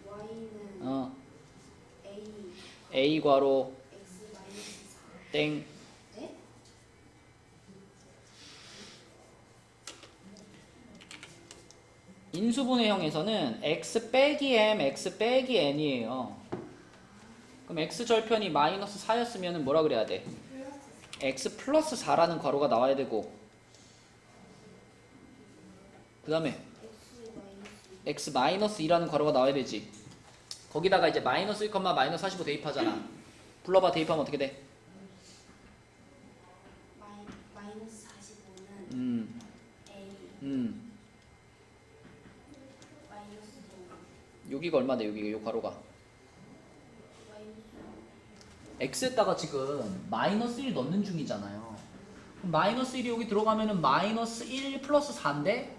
y는 A 괄호 x 마이너스 4 땡. 네? 인수분해형에서는 x 빼기 m, x 빼기 n이에요. 그럼 x 절편이 마이너스 4였으면 뭐라 그래야 돼? x 플러스 4라는 괄호가 나와야 되고, 그 다음에 x 마이너스 2라는 괄호가 나와야 되지. 거기다가 이제 마이너스 1, 마이너스 45 대입하잖아. 불러봐. 대입하면 어떻게 돼? 마이너스 45는 a 마이너스 여기가 얼마 돼? 여기가 요 괄호가 x에다가 지금 마이너스 1 넣는 중이잖아요. 그럼 마이너스 1이 여기 들어가면은 마이너스 1 플러스 4인데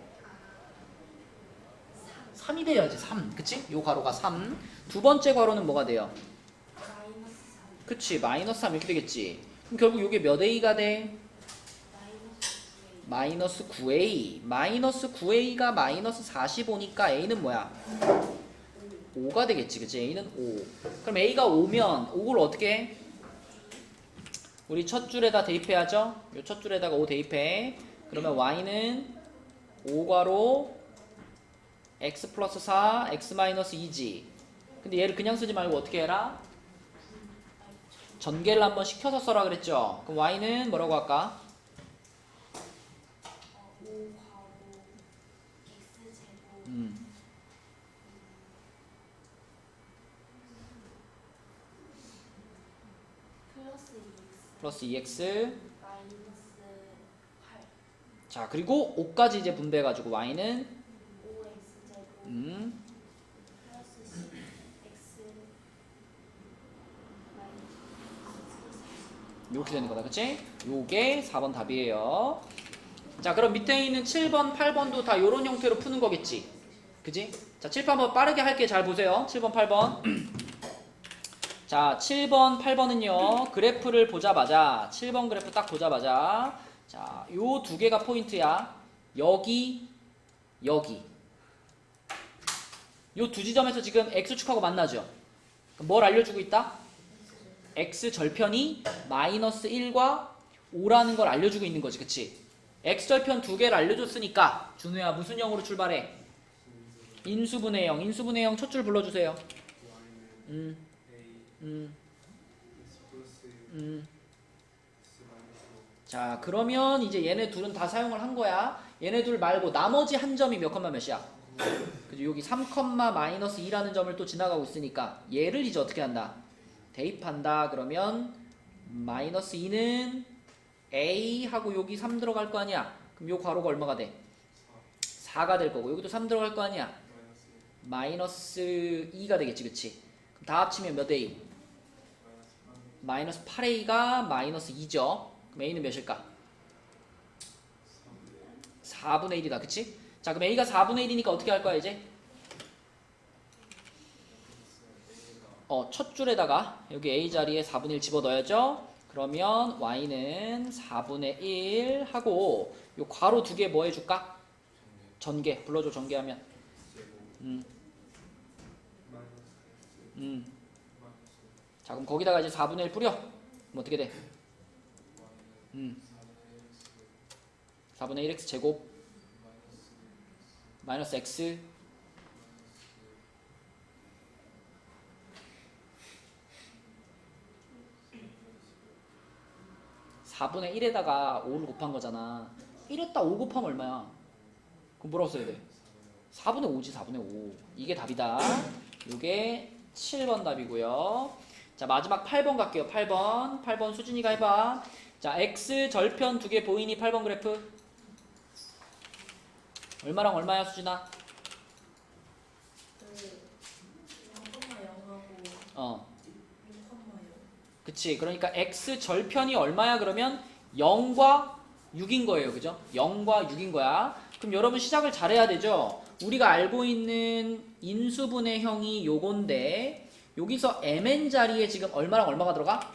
3이 돼야지. 3. 그치? 요 괄호가 3. 두 번째 괄호는 뭐가 돼요? 마이너스 3 그치? 마이너스 3 이렇게 되겠지. 그럼 결국 요게 몇 a가 돼? 마이너스 9a. 마이너스 9a가 마이너스 45니까 a는 뭐야? 5가 되겠지. 그치? a는 5. 그럼 a가 5면 5를 어떻게 해? 우리 첫 줄에다 대입해야죠. 요 첫 줄에다가 5 대입해. 그러면 y는 5괄호 x 플러스 4 x 마이너스 2지. 근데 얘를 그냥 쓰지 말고 어떻게 해라? 전개를 한번 시켜서 써라 그랬죠. 그럼 y는 뭐라고 할까? 5 괄호 x 제곱 플러스 2x 마이너스 8 자, 그리고 5까지 이제 분배해가지고 y는 5x 제곱 플러스 10x 마이너스 이렇게 되는 거다. 그치? 요게 4번 답이에요. 자, 그럼 밑에 있는 7번, 8번도 다 요런 형태로 푸는 거겠지? 그지? 자, 7번 한번 빠르게 할게. 잘 보세요. 7번, 8번. 자, 7번, 8번은요. 그래프를 보자마자 7번 그래프 딱 보자마자 자, 요 두 개가 포인트야. 여기, 여기. 요 두 지점에서 지금 x축하고 만나죠? 그럼 뭘 알려주고 있다? x 절편이 마이너스 1과 5라는 걸 알려주고 있는 거지. 그치? x 절편 두 개를 알려줬으니까 준우야 무슨 형으로 출발해? 인수분해형. 인수분해형 첫 줄 불러주세요. y는 a x 플러스 자, 그러면 이제 얘네 둘은 다 사용을 한 거야. 얘네 둘 말고 나머지 한 점이 몇 컴마 몇이야? 그죠? 여기 3, 마이너스 2라는 점을 또 지나가고 있으니까 얘를 이제 어떻게 한다? 대입한다. 그러면 마이너스 2는 A 하고 여기 3 들어갈 거 아니야? 그럼 요 괄호가 얼마가 돼? 4가 될 거고 여기도 3 들어갈 거 아니야? 마이너스 2가 되겠지, 그치? 그럼 다 합치면 몇 A? 마이너스 8A가 마이너스 2죠? 그럼 A는 몇일까? 4분의 1이다, 그치? 자, 그럼 A가 4분의 1이니까 어떻게 할 거야, 이제? 첫 줄에다가 여기 A 자리에 4분의 1 집어넣어야죠? 그러면 Y는 4분의 1 하고 요 괄호 두 개 뭐 해줄까? 전개. 불러줘, 전개하면. 자, 그럼 거기다가 이제 4분의 1 뿌려. 그럼 어떻게 돼? 4분의 1x 제곱 마이너스 x (4분의 1에다가 5를 곱한 거잖아. 1에다 5 곱하면 얼마야? 그럼 뭐라고 써야 돼? 4분의 5지 4분의 5. 이게 답이다. 이게 7번 답이고요. 자, 마지막 8번 갈게요. 8번 수진이가 해봐. 자, x 절편 두 개 보이니? 8번 그래프 얼마랑 얼마야, 수진아? 0,0하고 6,0. 그치. 그러니까 x 절편이 얼마야? 그러면 0과 6인 거예요. 그죠? 0과 6인 거야. 그럼 여러분 시작을 잘해야 되죠? 우리가 알고 있는 인수분해 형이 요건데 여기서 mn 자리에 지금 얼마랑 얼마가 들어가?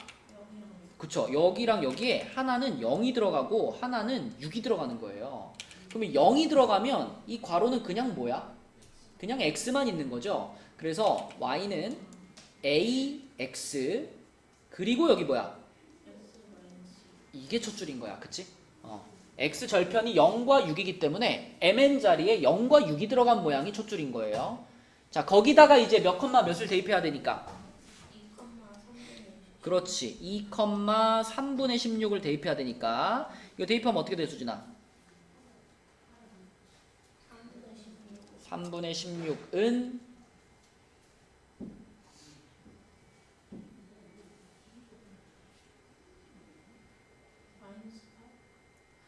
그쵸. 여기랑 여기에 하나는 0이 들어가고 하나는 6이 들어가는 거예요. 그러면 0이 들어가면 이 괄호는 그냥 뭐야? 그냥 x만 있는 거죠. 그래서 y는 ax 그리고 여기 뭐야? 이게 첫 줄인 거야. 그치? x 절편이 0과 6이기 때문에 mn 자리에 0과 6이 들어간 모양이 첫 줄인 거예요. 자, 거기다가 이제 몇 컴마 몇을 대입해야 되니까? 2,3분의 그렇지. 2,3분의 16을 대입해야 되니까 이거 대입하면 어떻게 돼, 수진아? 3분의 16은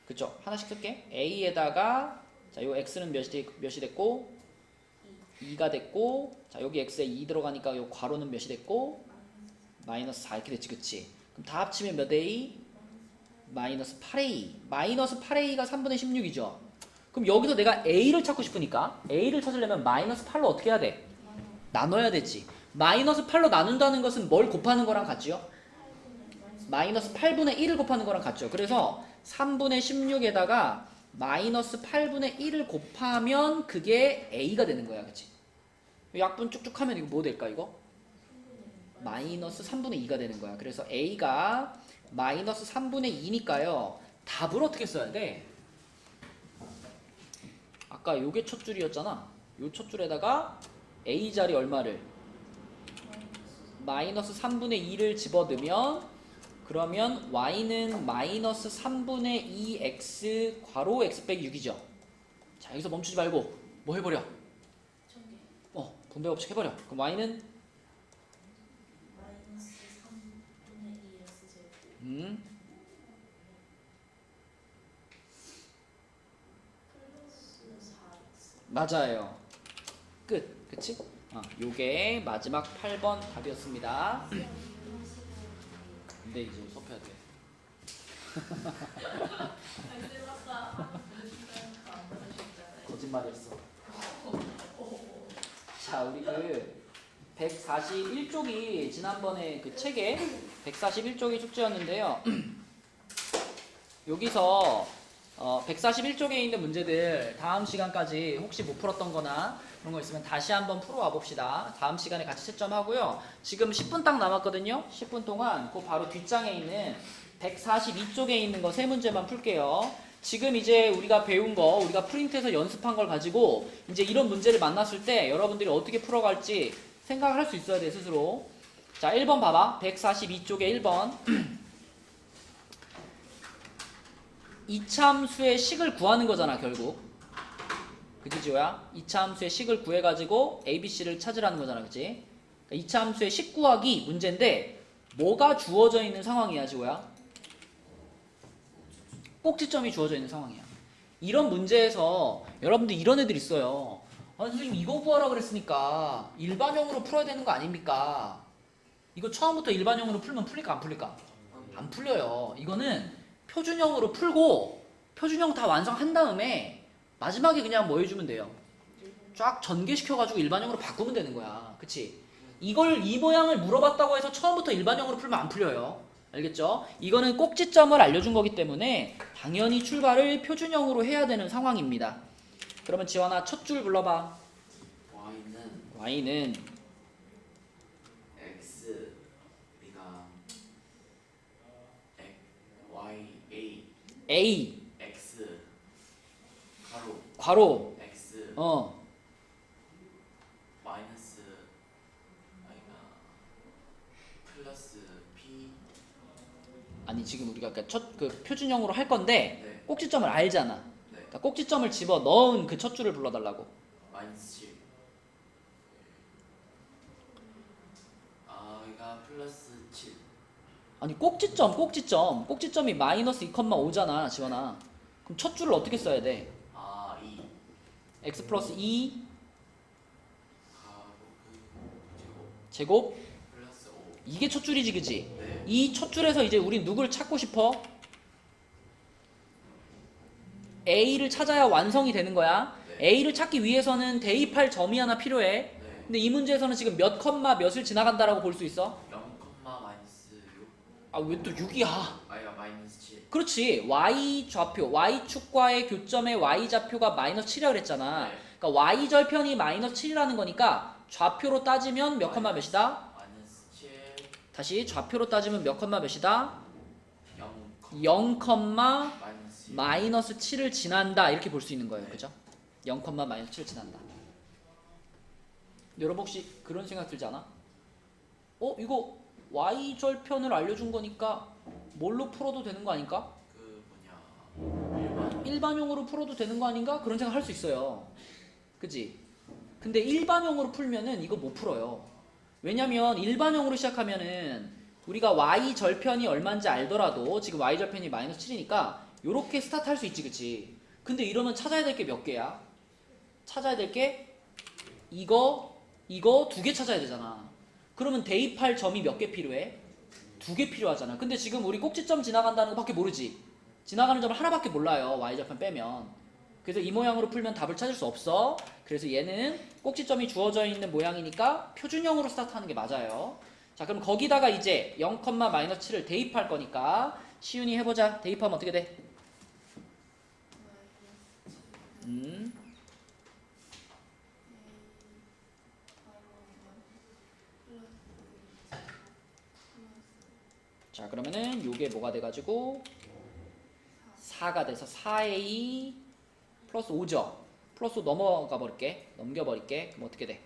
그쵸. 하나씩 쓸게. A에다가 자, 요 X는 몇이 됐고 2가 됐고 자, 여기 X에 2 들어가니까 요 괄호는 몇이 됐고 마이너스 4 이렇게 됐지, 그치? 그럼 다 합치면 몇 A? 마이너스 8A. 마이너스 8A가 3분의 16이죠. 그럼 여기서 내가 A를 찾고 싶으니까 A를 찾으려면 마이너스 8로 어떻게 해야 돼? 나눠야 되지. 마이너스 8로 나눈다는 것은 뭘 곱하는 거랑 같지요? 마이너스 8분의 1을 곱하는 거랑 같죠. 그래서 3분의 16에다가 마이너스 8분의 1을 곱하면 그게 A가 되는 거야. 그치? 약분 쭉쭉 하면 이거 뭐 될까, 이거? 마이너스 3분의 2가 되는 거야. 그래서 A가 마이너스 3분의 2니까요. 답을 어떻게 써야 돼? 아까 요게 첫 줄이었잖아. 요 첫 줄에다가 A 자리 얼마를? 마이너스 3분의 2를 집어넣으면 그러면 y는 마이너스 3분의 2x 괄호 x 빼기 6이죠. 자, 여기서 멈추지 말고 뭐 해버려? 분배 법칙 해버려. 그럼 y는 마이너스 3분의 2x 제곱 플러스 4x. 맞아요. 끝. 그치? 요게 마지막 8번 답이었습니다. 근데 이제 수업해야 돼. 거짓말이었어. 자, 우리 그 141쪽이 지난번에 그 책에 141쪽이 숙제였는데요. 여기서 141쪽에 있는 문제들 다음 시간까지 혹시 못 풀었던 거나 그런 거 있으면 다시 한번 풀어와 봅시다. 다음 시간에 같이 채점하고요. 지금 10분 딱 남았거든요. 10분 동안 그 바로 뒷장에 있는 142쪽에 있는 거 세 문제만 풀게요. 지금 이제 우리가 배운 거, 우리가 프린트해서 연습한 걸 가지고 이제 이런 문제를 만났을 때 여러분들이 어떻게 풀어갈지 생각을 할 수 있어야 돼, 스스로. 자 1번 봐봐. 142쪽에 1번. 이차함수의 식을 구하는 거잖아 결국. 그치 지호야? 이차함수의 식을 구해가지고 ABC를 찾으라는 거잖아. 그치? 그러니까 이차함수의 식 구하기 문제인데 뭐가 주어져 있는 상황이야 지호야? 꼭지점이 주어져 있는 상황이야. 이런 문제에서 여러분들 이런 애들 있어요. 아, 선생님 이거 구하라 그랬으니까 일반형으로 풀어야 되는 거 아닙니까? 이거 처음부터 일반형으로 풀면 풀릴까 안 풀릴까? 안 풀려요. 이거는 표준형으로 풀고 표준형 다 완성한 다음에 마지막에 그냥 뭐 해주면 돼요? 쫙 전개시켜가지고 일반형으로 바꾸면 되는 거야. 그치? 이걸 이 모양을 물어봤다고 해서 처음부터 일반형으로 풀면 안 풀려요. 알겠죠? 이거는 꼭지점을 알려준 거기 때문에 당연히 출발을 표준형으로 해야 되는 상황입니다. 그러면 지원아 첫 줄 불러봐. y는 x B가 y a x 괄호 x 마이너스 아이가 플러스 b. 아니 지금 우리가 그 표준형으로 할 건데 네. 꼭지점을 알잖아. 네. 그러니까 꼭지점을 집어 넣은 그 첫 줄을 불러달라고. 마이너스 7 이가 플러스 7. 아니 꼭지점이 마이너스 2,5잖아 지원아. 그럼 첫 줄을 어떻게 써야 돼? 2 x 플러스 2 제곱 제곱 플러스 5. 이게 첫 줄이지 그지? 네. 이 첫 줄에서 이제 우린 누구를 찾고 싶어? A를 찾아야 완성이 되는 거야. 네. A를 찾기 위해서는 대입할 점이 하나 필요해. 네. 근데 이 문제에서는 지금 몇 컴마 몇을 지나간다라고 볼 수 있어? 0, 마이너스 6. 아 왜 또 6이야? i가 마이너스 7. 그렇지. Y 좌표, Y축과의 교점의 Y좌표가 마이너스 7이라고 그랬잖아. 네. 그러니까 Y절편이 마이너스 7이라는 거니까 좌표로 따지면 몇 컴마 몇이다? 마이너스 7. 다시 좌표로 따지면 몇 컴마 몇이다? 0, 0 컴마 마이너스 6. 마이너스 7을 지난다 이렇게 볼 수 있는 거예요. 그죠? 0 컴마 마이너스 7을 지난다. 여러분 혹시 그런 생각 들지 않아? 이거 Y절편을 알려준 거니까 뭘로 풀어도 되는 거 아닌가? 그 뭐냐 일반형으로 풀어도 되는 거 아닌가? 그런 생각 할 수 있어요. 그치? 근데 일반형으로 풀면은 이거 못 풀어요. 왜냐면 일반형으로 시작하면은 우리가 Y절편이 얼마인지 알더라도 지금 Y절편이 마이너스 7이니까 요렇게 스타트 할 수 있지 그치? 근데 이러면 찾아야 될 게 몇 개야? 찾아야 될 게 이거 두 개 찾아야 되잖아. 그러면 대입할 점이 몇 개 필요해? 2개 필요하잖아. 근데 지금 우리 꼭지점 지나간다는 거밖에 모르지. 지나가는 점을 하나밖에 몰라요. Y절편 빼면. 그래서 이 모양으로 풀면 답을 찾을 수 없어. 그래서 얘는 꼭지점이 주어져 있는 모양이니까 표준형으로 스타트하는 게 맞아요. 자 그럼 거기다가 이제 0, 마이너스 7을 대입할 거니까 시윤이 해보자. 대입하면 어떻게 돼? 자 그러면은 요게 뭐가 돼가지고 4가 돼서 4a 플러스 5죠. 플러스 5 넘겨버릴게. 그럼 어떻게 돼?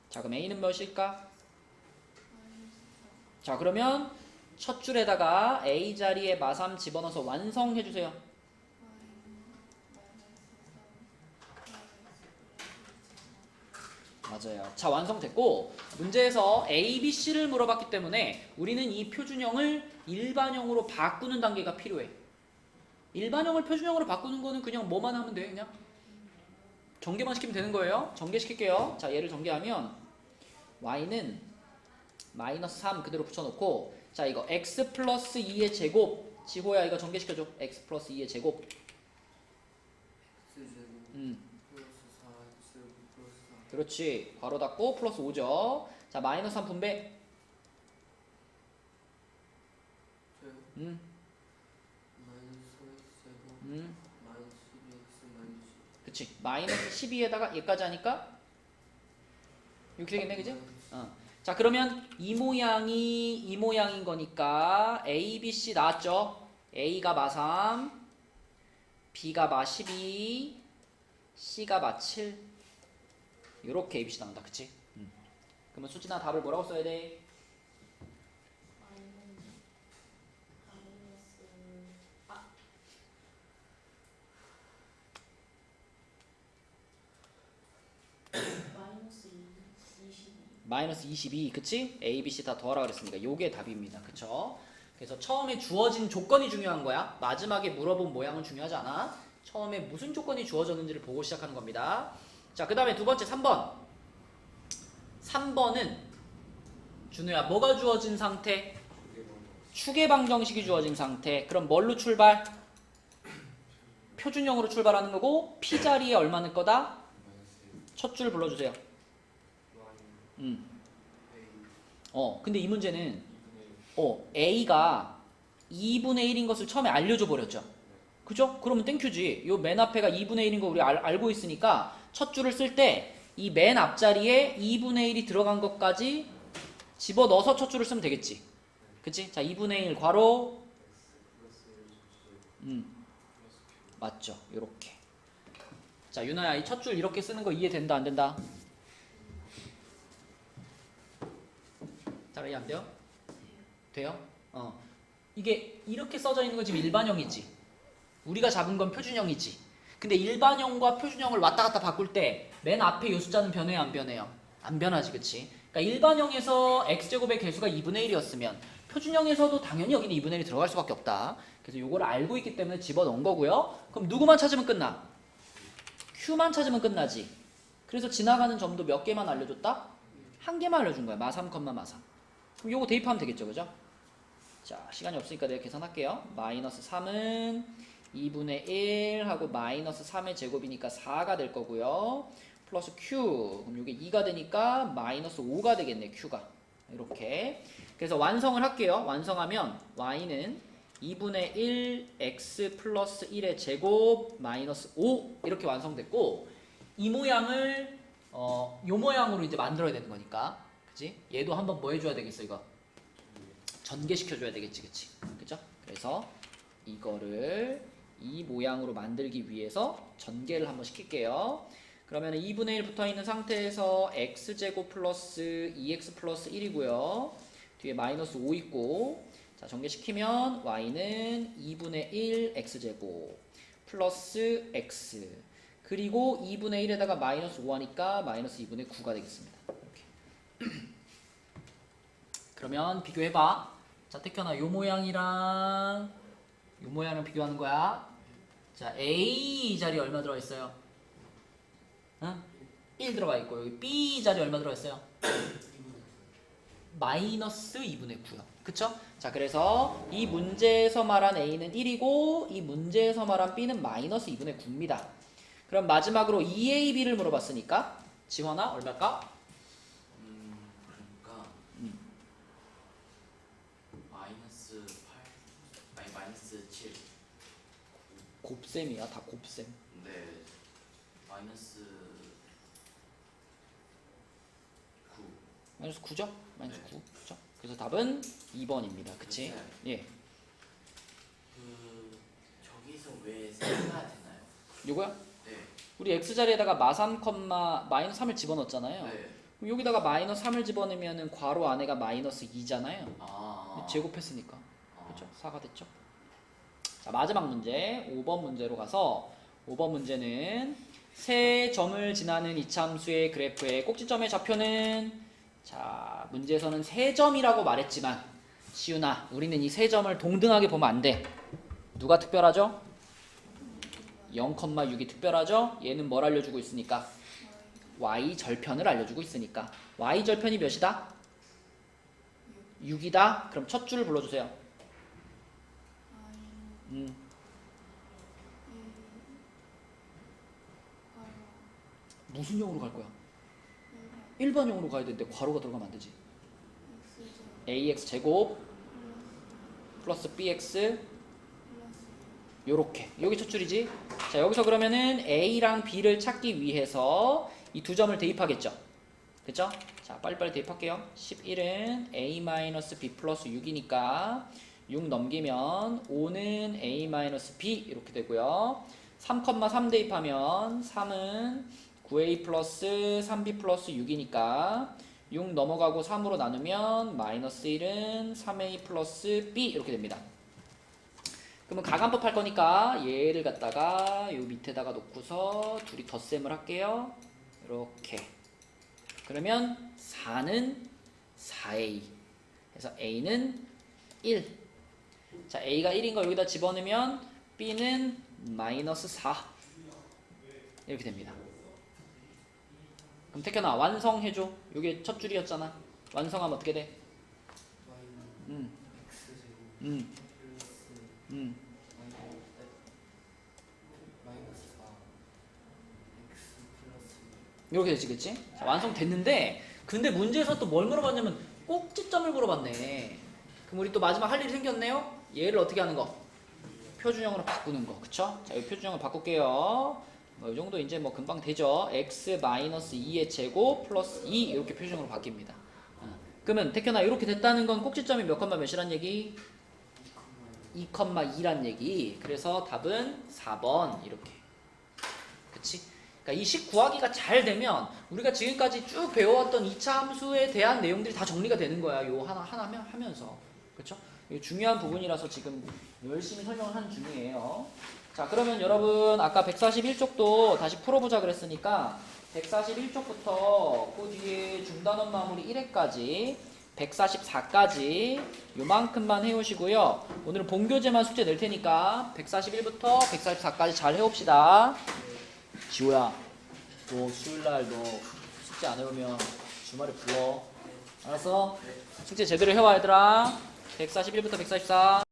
자 그럼 a는 몇일까? 자 그러면 첫 줄에다가 a 자리에 마삼 집어넣어서 완성해주세요. 맞아요. 자 완성됐고 문제에서 A, B, C를 물어봤기 때문에 우리는 이 표준형을 일반형으로 바꾸는 단계가 필요해. 일반형을 표준형으로 바꾸는 거는 그냥 뭐만 하면 돼. 그냥 전개만 시키면 되는 거예요. 전개시킬게요. 자 얘를 전개하면 y는 마이너스 3 그대로 붙여놓고 자 이거 x 플러스 2의 제곱 지호야 이거 전개시켜줘. x 플러스 2의 제곱 그렇지. 괄호 닫고 플러스 5죠. 자 마이너스 3 분배 그치. 마이너스 12에다가 얘까지 하니까 이렇게 되겠네 그지? 자 그러면 이 모양인 거니까 A, B, C 나왔죠? A가 마3 B가 마12 C가 마7 요렇게 ABC 나온다 그치? 그러면 수진아 답을 뭐라고 써야 돼? 마이너스 22, 그치? A, B, C 다 더하라 그랬으니까 요게 답입니다. 그쵸? 그래서 처음에 주어진 조건이 중요한 거야. 마지막에 물어본 모양은 중요하지 않아. 처음에 무슨 조건이 주어졌는지를 보고 시작하는 겁니다. 자, 그 다음에 두 번째 3번. 3번은 준우야 뭐가 주어진 상태? 추계 방정식이 주어진 상태. 그럼 뭘로 출발? 표준형으로 출발하는 거고 P자리에 얼마 넣을 거다? 첫 줄 불러주세요. 근데 이 문제는 A가 2분의 1인 것을 처음에 알려줘 버렸죠. 그죠? 그러면 땡큐지. 요 맨 앞에가 2분의 1인 거 우리 알고 있으니까 첫 줄을 쓸 때 이 맨 앞자리에 2분의 1이 들어간 것까지 집어넣어서 첫 줄을 쓰면 되겠지. 그치? 자, 2분의 1 괄호 맞죠. 요렇게. 자, 윤아야 이 첫 줄 이렇게 쓰는 거 이해된다 안 된다? 잘 이해 안 돼요? 돼요? 이게 이렇게 써져 있는 건 지금 일반형이지. 우리가 잡은 건 표준형이지. 근데 일반형과 표준형을 왔다 갔다 바꿀 때 맨 앞에 요 숫자는 변해요 안 변해요? 안 변하지, 그치? 그러니까 일반형에서 x제곱의 개수가 2분의 1이었으면 표준형에서도 당연히 여기는 2분의 1이 들어갈 수밖에 없다. 그래서 요걸 알고 있기 때문에 집어넣은 거고요. 그럼 누구만 찾으면 끝나? q만 찾으면 끝나지. 그래서 지나가는 점도 몇 개만 알려줬다? 한 개만 알려준 거야. 마3, 마4. 그럼 요거 대입하면 되겠죠, 그죠? 자, 시간이 없으니까 내가 계산할게요. 마이너스 3은 2분의 1 하고 마이너스 3의 제곱이니까 4가 될 거고요. 플러스 q. 그럼 이게 2가 되니까 마이너스 5가 되겠네, q가. 이렇게. 그래서 완성을 할게요. 완성하면 y는 2분의 1 x 플러스 1의 제곱 마이너스 5 이렇게 완성됐고 이 모양을 요 모양으로 이제 만들어야 되는 거니까. 그치? 얘도 한번 뭐 해줘야 되겠어, 이거? 전개시켜줘야 되겠지, 그치? 그죠? 그래서 이거를 이 모양으로 만들기 위해서 전개를 한번 시킬게요. 그러면 2분의 1 붙어 있는 상태에서 x제곱 플러스 2x 플러스 1이고요. 뒤에 마이너스 5 있고, 자, 전개시키면 y는 2분의 1 x제곱 플러스 x 그리고 2분의 1에다가 마이너스 5 하니까 마이너스 2분의 9가 되겠습니다. 이렇게. 그러면 비교해봐. 자, 태현아 요 모양이랑 요 모양을 비교하는 거야. 자, A 자리 얼마 들어있어요? 응? 1 들어가 있고 여기 B 자리 얼마 들어있어요? 마이너스 2분의 9요. 그쵸? 자, 그래서 이 문제에서 말한 A는 1이고 이 문제에서 말한 B는 마이너스 2분의 9입니다. 그럼 마지막으로 2AB를 물어봤으니까 지원아 얼마일까? 그러니까 마이너스 8 아니 마이너스 7 곱셈이야, 다 곱셈. 네 마이너스 9 마이너스 9죠? 마이너스 네. 9. 그죠? 그래서 답은 2번입니다. 그치? 네. 예. 저기서 왜 세가 되나요? 요거야? 네. 우리 x자리에다가 마이너스 3을 집어넣었잖아요. 네. 그럼 여기다가 마이너스 3을 집어넣으면 괄호 안에가 마이너스 2잖아요. 아. 제곱했으니까. 그렇죠? 4가 됐죠? 자, 마지막 문제 5번 문제로 가서 5번 문제는 세 점을 지나는 이차함수의 그래프의 꼭지점의 좌표는 자, 문제에서는 세 점이라고 말했지만 시윤아, 우리는 이 세 점을 동등하게 보면 안 돼. 누가 특별하죠? 0,6이 특별하죠? 얘는 뭘 알려주고 있으니까? y 절편을 알려주고 있으니까 y 절편이 몇이다? 6이다? 그럼 첫 줄을 불러주세요. 무슨 형으로 갈 거야? 일반형으로 가야 되는데 괄호가 들어가면 안 되지. ax 제곱 플러스 bx 요렇게 여기 첫 줄이지. 자, 여기서 그러면은 a랑 b를 찾기 위해서 이 두 점을 대입하겠죠. 그쵸? 자, 빨리빨리 대입할게요. 11은 a-b 플러스 6이니까 6 넘기면 5는 a-b 이렇게 되고요. 3,3 대입하면 3은 9a 플러스 3b 플러스 6이니까 6 넘어가고 3으로 나누면 마이너스 1은 3a 플러스 b 이렇게 됩니다. 그러면 가간법 할 거니까 얘를 갖다가 요 밑에다가 놓고서 둘이 덧셈을 할게요. 이렇게. 그러면 4는 4a. 그래서 a는 1. 자, a가 1인 거 여기다 집어넣으면 b는 마이너스 4. 이렇게 됩니다. 그럼 태현아 완성해줘. 요게 첫 줄이었잖아. 완성하면 어떻게 돼? Y는 X제곱 플러스 마이너스 4 X 플러스 이렇게 되지, 그치? 자, 완성됐는데 근데 문제에서 또 뭘 물어봤냐면 꼭지점을 물어봤네. 그럼 우리 또 마지막 할 일이 생겼네요. 얘를 어떻게 하는 거? 표준형으로 바꾸는 거, 그쵸? 자, 이 표준형을 바꿀게요. 이 정도 이제 뭐 금방 되죠. x 마이너스 2의 제곱 플러스 2 이렇게 표준형으로 바뀝니다. 그러면 태현아 이렇게 됐다는 건 꼭지점이 몇 컴마 몇이란 얘기? 2,2란 얘기. 그래서 답은 4번 이렇게. 그치? 그러니까 이 식 구하기가 잘 되면 우리가 지금까지 쭉 배워왔던 2차 함수에 대한 내용들이 다 정리가 되는 거야. 요 하나 하면서. 그쵸? 이게 중요한 부분이라서 지금 열심히 설명을 하는 중이에요. 자, 그러면 여러분 아까 141쪽도 다시 풀어보자 그랬으니까 141쪽부터 그 뒤에 중단원 마무리 1회까지 144까지 요만큼만 해오시고요. 오늘은 본교재만 숙제 낼 테니까 141부터 144까지 잘 해옵시다. 지호야, 너 수요일날 너 숙제 안 해오면 주말에 불러. 알았어? 숙제 제대로 해와 얘들아. 141부터 144.